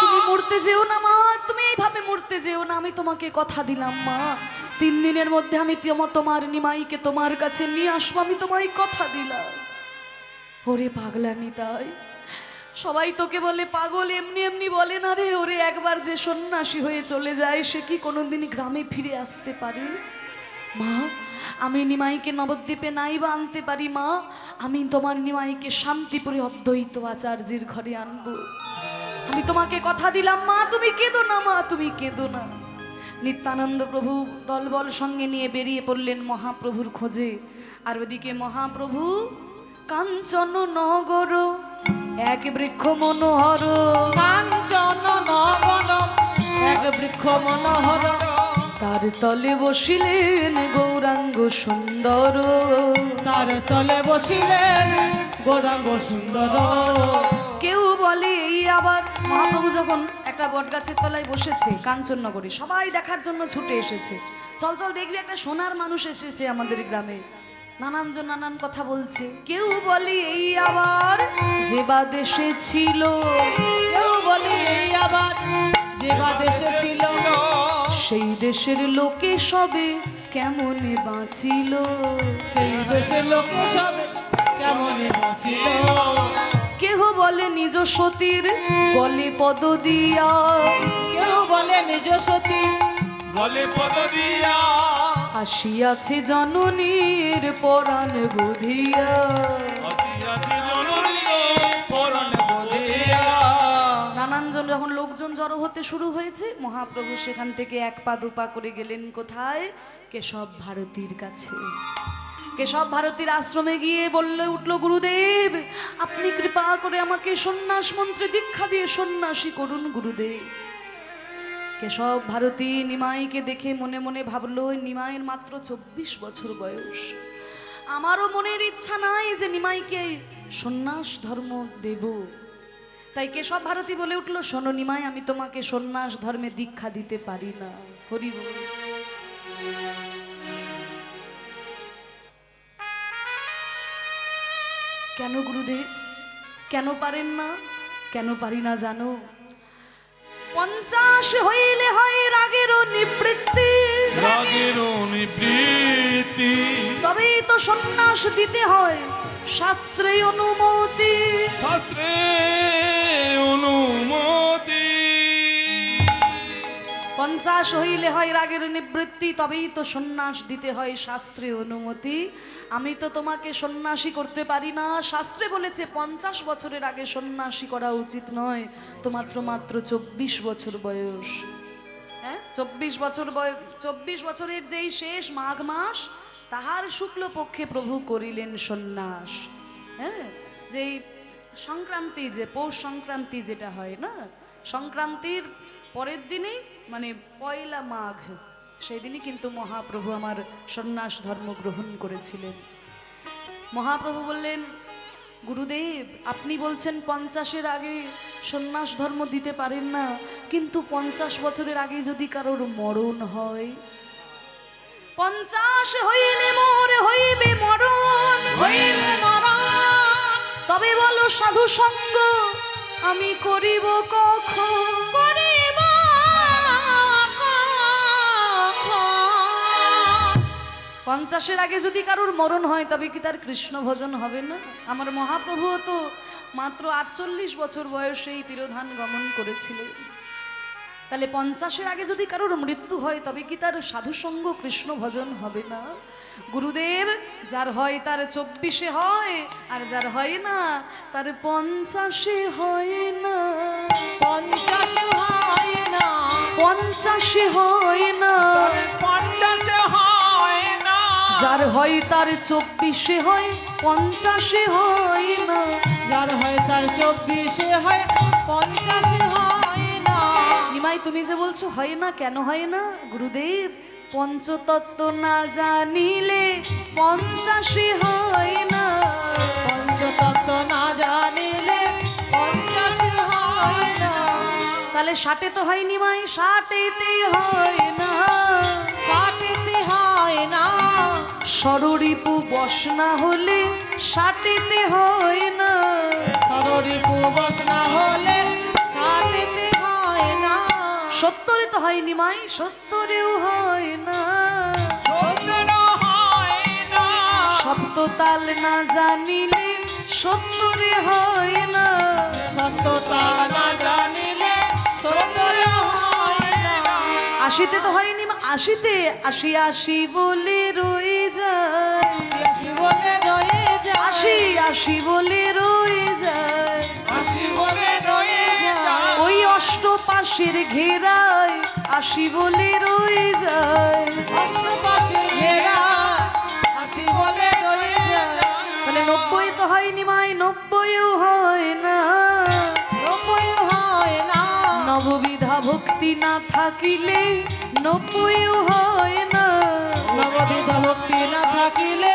তুমি মরতে যেও না মা, তুমি এইভাবে মরতে যেও না। আমি তোমাকে কথা দিলাম মা, 3 দিনের মধ্যে আমি তোমার নিমাইকে তোমার কাছে নিয়ে আসবো। আমি তোমায় কথা দিলাম। ওরে পাগলা নিতাই, সবাই তোকে বলে পাগল, এমনি এমনি বলে না রে। ওরে একবার যে সন্ন্যাসী হয়ে চলে যায় সে কি কোনোদিন গ্রামে ফিরে আসতে পারে? মা, আমি নিমাইকে নবদ্বীপে নাই বা আনতে পারি মা, আমি তোমার নিমাইকে শান্তিপুরে অদ্বৈত আচার্যের ঘরে আনবো। আমি তোমাকে কথা দিলাম মা, তুমি কেঁদো না মা, তুমি কেঁদো না। নিত্যানন্দ প্রভু দলবল সঙ্গে নিয়ে বেরিয়ে পড়লেন মহাপ্রভুর খোঁজে। আর ওদিকে মহাপ্রভু কাঞ্চন নগর এক বৃক্ষ মনোহর, কাঞ্চন নগর এক বৃক্ষ মনোহর। তার তলে বসিলেন গৌরাঙ্গ সুন্দর। তার তলে বসিলেন গৌরাঙ্গ সুন্দর। কেউ বলে এই আবার মহাপ্রভু যখন একটা বট গাছের তলায় বসেছে কাঞ্চননগরে, সবাই দেখার জন্য ছুটে এসেছে। চল চল দেখবি একটা সোনার মানুষ এসেছে আমাদের গ্রামে। নানানজন নানান কথা বলছে। কেউ বলে এই আবার যে বা দেশে ছিল, কেউ বলে এই আবার যে বা দেশে ছিল, সেই দেশের লোকে সবে কেমনে বাঁচিল। সেই দেশের লোকে সবে কেমনে বাঁচিল। কেহ বলে নিজ সতীর গলে পদ দিয়া, কেউ বলে নিজ সতী বলে পদ দিয়া, আসিয়াছে জননীর পরাণ বুধিয়া। আসিয়াছে জননীর পরাণ বধিয়া। নানানজন যখন লোকজন জড়ো হতে শুরু হয়েছে, মহাপ্রভু সেখান থেকে 1 পা 2 পা করে গেলেন কোথায়? কেশব ভারতীর কাছে। কেশব ভারতীর আশ্রমে গিয়ে বললে উঠল, গুরুদেব আপনি কৃপা করে আমাকে সন্ন্যাস মন্ত্রে দীক্ষা দিয়ে সন্ন্যাসী করুন গুরুদেব। কেশব ভারতী নিমাইকে দেখে মনে মনে ভাবলো, নিমাইয়ের মাত্র 24 বছর বয়স। আমারও মনের ইচ্ছা নাই যে নিমাইকে সন্ন্যাস ধর্ম দেব। তাই কেশব ভারতী বলে উঠল, শোনো নিমাই, আমি তোমাকে সন্ন্যাস ধর্মে দীক্ষা দিতে পারি না। হরি বল। কেন গুরুদেব, কেন পারেন না? কেন পারি না জানো? 50 হইলে হয় রাগেরও নিবৃত্তি, রাগেরও নিবৃত্তি, তবেই তো সন্ন্যাস দিতে হয় শাস্ত্রে অনুমতি। শাস্ত্রে অনুমতি। 50 হইলে হয় রাগের নিবৃত্তি, তবেই তো সন্ন্যাস দিতে হয় শাস্ত্রে অনুমতি। আমি তো তোমাকে সন্ন্যাসী করতে পারি না। শাস্ত্রে বলেছে 50 বছরের আগে সন্ন্যাসী করা উচিত নয়। তো মাত্র 24 বছর বয়স, হ্যাঁ 24 বছর বয়স, 24 বছরের যেই শেষ মাঘ মাস, তাহার শুক্লপক্ষে প্রভু করিলেন সন্ন্যাস। হ্যাঁ, যেই সংক্রান্তি, যে পৌষ সংক্রান্তি যেটা হয় না, সংক্রান্তির পরের দিনেই মানে পয়লা মাঘ, সেই দিনই কিন্তু মহাপ্রভু আমার সন্ন্যাস ধর্ম গ্রহণ করেছিলেন। মহাপ্রভু বললেন, গুরুদেব আপনি বলছেন 50-এর আগে সন্ন্যাস ধর্ম দিতে পারেন না, কিন্তু 50 বছরের আগে যদি কারোর মরণ হয়, 50 হইলে মোর হইবে মরণ, হইলে মরণ, তবে বলো সাধু সঙ্গ আমি করিব কখন? করিব কখন? 50-এর আগে যদি কারোর মরণ হয়, তবে কি তার কৃষ্ণ ভজন হবে না? আমার মহাপ্রভুও তো মাত্র 48 বছর বয়সেই তিরোধান গমন করেছিলেন। তাহলে 50-এর আগে যদি কারোর মৃত্যু হয়, তবে কি তার সাধুসঙ্গ কৃষ্ণ ভজন হবে না? গুরুদেব, যার হয় তার 24-এ হয়, আর যার হয় না তার 50-এ হয় না। 50 হয় না, 50-এ হয় না। 50 হয় না, যার হয় তার 24-এ হয়, 50-এ হয় না। যার হয় তার 24 হয়, 50 হয় না। নিমাই তুমি যে বলছো হয় না, কেন হয় না? গুরুদেব, পঞ্চতত্ত্ব না জানিলে 50-এ হয় না। পঞ্চতত্ত্ব না জানিলে 50 হয় না। তাহলে 60-এ তো হয় নিমাই, 60-এতে হয় না। 60 হয় না। ষড়রিপু বশ না হলে 60-এতে হয় না। সররিপু বস না হলে 60 হয় না। 70-এ তো হয় নিমাই, 70-এও হয় না। 17 হয় না, সপ্ততাল না জানিলে 70-এ হয় না। সত্যতা না জানিলে 70 হয় না। 80-তে তো হয়নি, 80-তে 80 80 বলে রয়ে যায়। 80 বলে রয়ে যায়। 80 80 বলে রয়ে যায়। 80 বলে রয়ে যায়, ওই অষ্টপাশের ঘেরায় 80 বলে রয়ে যায়। অষ্টপাশে ঘেরা 80 বলে রয়ে যায়। তাহলে 90 তো হয়নি মাই, 90-এও হয় না। 90 হয় না। নববিধা ভক্তি না থাকিলে 90-এও হয় না। নববিধ ভক্তি না থাকিলে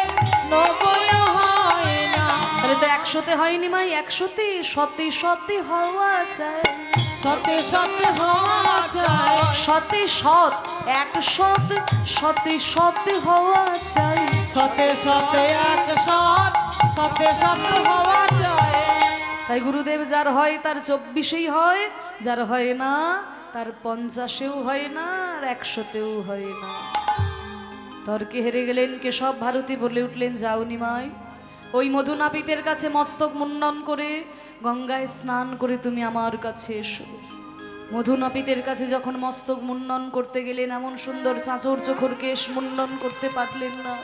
90 হয় না। তাহলে তো 100-তে হয়নি মাই, 100-তে 100-তে হওয়া চাই। সতে সতে হওয়া চাই। 100-তে 100-তে হওয়া চাই। সতে সতে 100 সতে সতে হওয়া চাই। তাই গুরুদেব, যার হয় তার 24-এই হয়, যার হয় না তার 50-এও হয় না, আর 100-তেও হয় না। তর্কে হেরে গেলেন কেশব ভারতী, বলে উঠলেন, যাও নিমাই, ওই মধুনাপিতের কাছে মস্তক মুন্ডন করে গঙ্গায় স্নান করে তুমি আমার কাছে এসো। মধুনাপিতের কাছে যখন মস্তক মুন্ডন করতে গেলেন, এমন সুন্দর চাঁচর চোখর কেশ মুন্ডন করতে পারলেন না।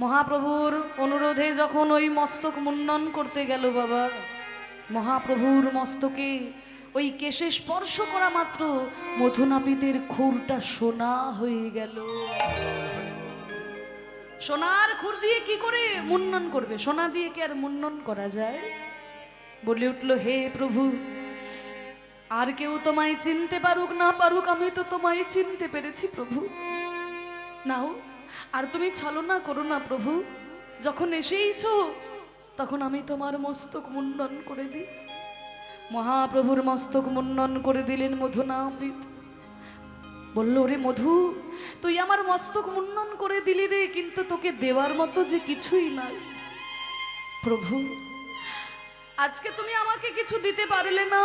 মহাপ্রভুর অনুরোধে যখন ওই মস্তক মুন্ডন করতে গেল বাবা, মহাপ্রভুর মস্তকে ওই কেশে স্পর্শ করা মাত্র মধুনাপিতের খুরটা সোনা হয়ে গেল। সোনার খুর দিয়ে কি করে মুন্ডন করবে? সোনা দিয়ে কি আর মুন্ডন করা যায়? বলে উঠল, হে প্রভু, আর কেউ তোমায় চিনতে পারুক না পারুক, আমি তো তোমায় চিনতে পেরেছি প্রভু। নাও, আর তুমি ছলনা করো না প্রভু। যখন এসেইছো, তখন আমি তোমার মস্তক মুন্ডন করে দিই। মহাপ্রভুর মস্তক মুন্ডন করে দিলেন মধুনাপিত। বলল, রে মধু, তুই আমার মস্তক মুন্ডন করে দিলি রে, কিন্তু তোকে দেওয়ার মতো যে কিছুই নাই প্রভু। আজকে তুমি আমাকে কিছু দিতে পারলে না,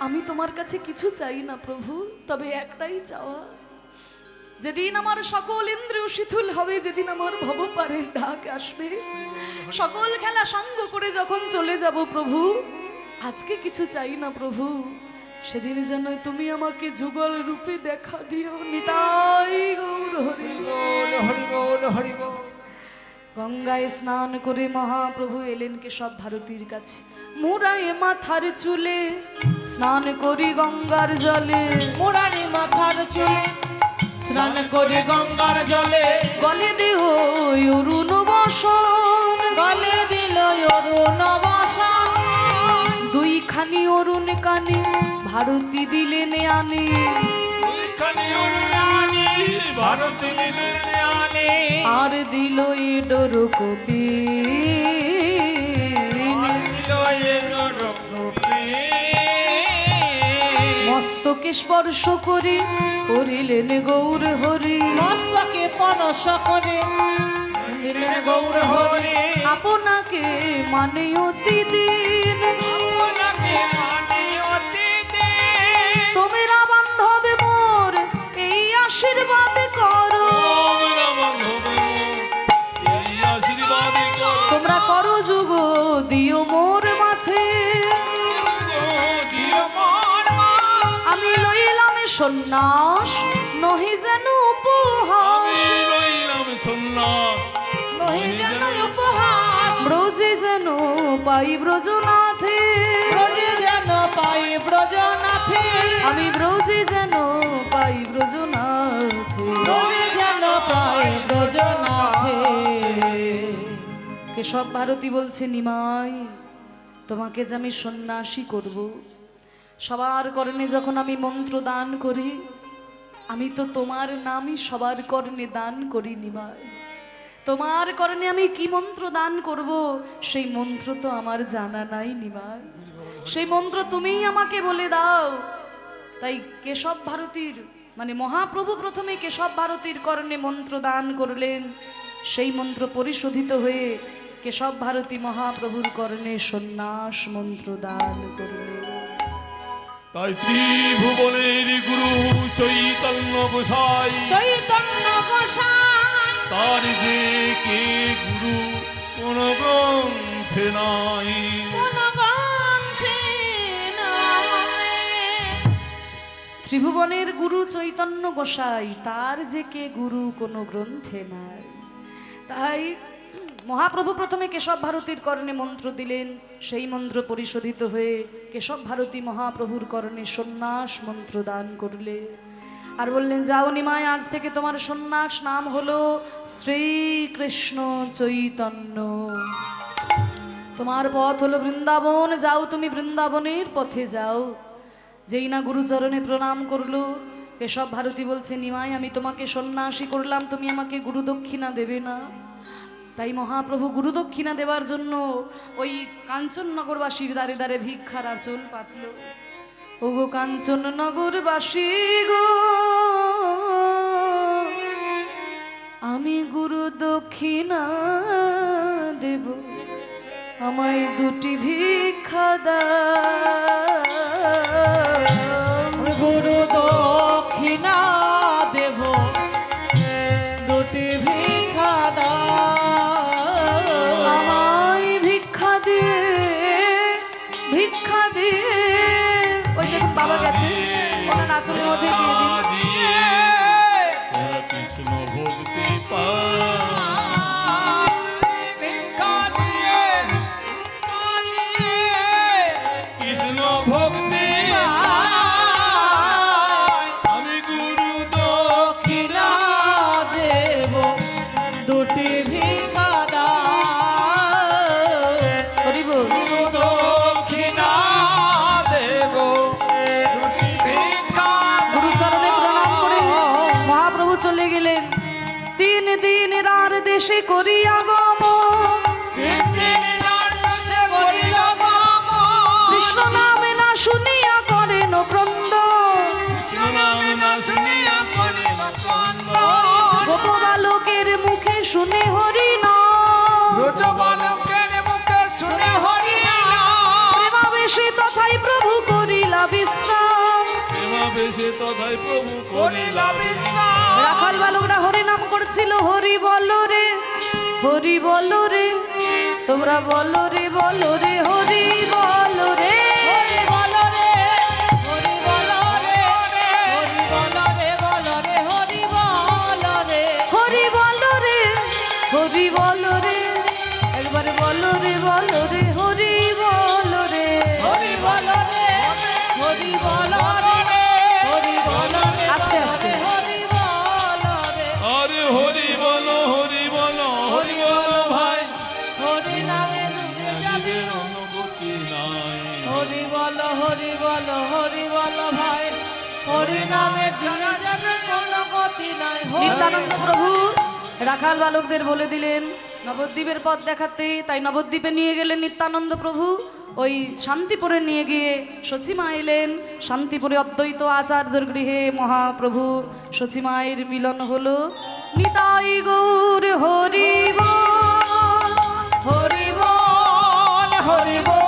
আমি তোমার কাছে কিছু চাই না প্রভু, তবে একটাই চাওয়া, যেদিন আমার সকল ইন্দ্রিয় শিথিল হবে, যেদিন আমার ভবপারের ডাক আসবে, সকল খেলা সঙ্গ করে যখন চলে যাব প্রভু, আজকে কিছু চাই না প্রভু, সেদিন যেন তুমি আমাকে যুগল রূপে দেখা দিও। নিতাই গৌর হরি বল হরি বল হরি বল। গঙ্গায় স্নান করে মহাপ্রভু এলেন কেশব ভারতীর কাছে। মুড়ায় মাথার চুলে স্নান করি গঙ্গার জলে, মুরারি মাথার চুলে স্নান করে গঙ্গার জলে, গলে দেহ অরুণ বসন, গলে দিল অরুণ বসন, দুইখানি অরুণ কানে ভারতী দিলেন আনে, খানি অনুরানী ভারত আনে আর দিল এ ডোর কপি মস্তকে স্পর্শ করে করিলেন গৌর হরি, মস্তকে পরশ করে দিলেন গৌর হরি, আপনাকে মানে অতি দিন, আপনাকে মানে অতিথি তোমরা বান্ধব মোর এই আশীর্বাদ করো, তোমরা করো যুগ দিও মোর মাথে, আমি লইলাম সন্ন্যাস নহি যেন উপহাস, নহি যেন উপহাস, ব্রজে যেন পাই ব্রজনাথে, ব্রজে যেন পাই ব্রজনাথে, আমি ব্রজে যেন পাই ব্রজনাথে। ব্রজে যেন পাই ব্রজনাথে। কেশব ভারতী বলছে, নিমাই তোমাকে যে আমি সন্ন্যাসী করব, সবার কর্ণে যখন আমি মন্ত্র দান করি, আমি তো তোমার নামই সবার কর্ণে দান করি নিমাই। তোমার কর্ণে আমি কি মন্ত্র দান করব সেই মন্ত্র তো আমার জানা নাই নিমাই, সেই মন্ত্র তুমিই আমাকে বলে দাও। তাই কেশব ভারতীর মানে মহাপ্রভু প্রথমে কেশব ভারতীর কর্ণে মন্ত্র দান করলেন, সেই মন্ত্র পরিশোধিত হয়ে কেশব ভারতী মহাপ্রভুর কর্ণে সন্ন্যাস মন্ত্র দান করলেন। তাই ত্রিভুবনের গুরু চৈতন্য গোসাই, চৈতন্য গোসাই তার যে কে গুরু কোন গ্রন্থে নাই, কোন গ্রন্থে নাই। ত্রিভুবনের গুরু চৈতন্য গোসাই, তার যে কে গুরু কোনো গ্রন্থে নাই। তাই মহাপ্রভু প্রথমে কেশব ভারতীর কর্ণে মন্ত্র দিলেন, সেই মন্ত্র পরিশোধিত হয়ে কেশব ভারতী মহাপ্রভুর কর্ণে সন্ন্যাস মন্ত্র দান করলে, আর বললেন, যাও নিমাই, আজ থেকে তোমার সন্ন্যাস নাম হলো শ্রীকৃষ্ণ চৈতন্য, তোমার পথ হলো বৃন্দাবন, যাও তুমি বৃন্দাবনের পথে যাও। যেই না গুরুচরণে প্রণাম করলো, কেশব ভারতী বলছে, নিমাই আমি তোমাকে সন্ন্যাসী করলাম, তুমি আমাকে গুরু দক্ষিণা দেবে না? তাই মহাপ্রভু গুরু দক্ষিণা দেওয়ার জন্য ওই কাঞ্চননগরবাসীর দ্বারে দ্বারে ভিক্ষার আঁচল পাতল। ওগো কাঞ্চননগরবাসী গো, আমি গুরু দক্ষিণা দেব, আমায় দুটি ভিক্ষা দাও। গুরু দক্ষিণা দেব, দুটি ভিক্ষা দাও। আমায় ভিক্ষা দিয়ে, ভিক্ষা দিয়ে, ওই দেখুন বাবা গেছে, ওনার নাচলের মধ্যে দিয়ে দিন। দিয়ে কৃষ্ণ ভক্তি পায়, ভিক্ষা দিয়ে কৃষ্ণ ভক্তি আমি গুরু দক্ষিণা দেব, দুটি ভিক্ষা দাও। হরি বল। দক্ষিণা দেব দুটি ভিক্ষা গুরুচরণে প্রণাম করে মহাপ্রভু চলে গেলেন। 3 দিন রার দেশে করি আগম, কৃষ্ণ নামে না শুনিয়া করেন ক্রন্দ, গোপবালকের মুখে শুনে হরি নাম, প্রেমাবেশে তথায় প্রভু করিলা বিশ্রাম। বেশে তথায় প্রভু করিলা রাখাল বালকরা হরি নাম করছিল, হরি বল রে, হরি বল রে, তোমরা বলো রে, বলো রে, হরি বল রে, হরি বল রে, হরি হরি বল রে হরি বল রে আস্তে আস্তে। হরি বল রে আরে হরি বলো হরি বলো হরি বলো ভাই হরি নামে ডুবে যাবে অনুভূতি নাই হরি বল হরি বল হরি বল ভাই হরি নামে জানা যাবে কোনো গতি নাই নিত্যানন্দ প্রভু রাখাল বালকদের বলে দিলেন নবদ্বীপের পথ দেখাতে, তাই নবদ্বীপে নিয়ে গেলেন নিত্যানন্দ প্রভু। ওই শান্তিপুরে নিয়ে গিয়ে সচিমা এলেন। শান্তিপুরে অদ্বৈত আচার্যের গৃহে মহাপ্রভু সচিমায়ের মিলন হলো। নিতাই গৌর হরি বল, হরি বল, হরি বল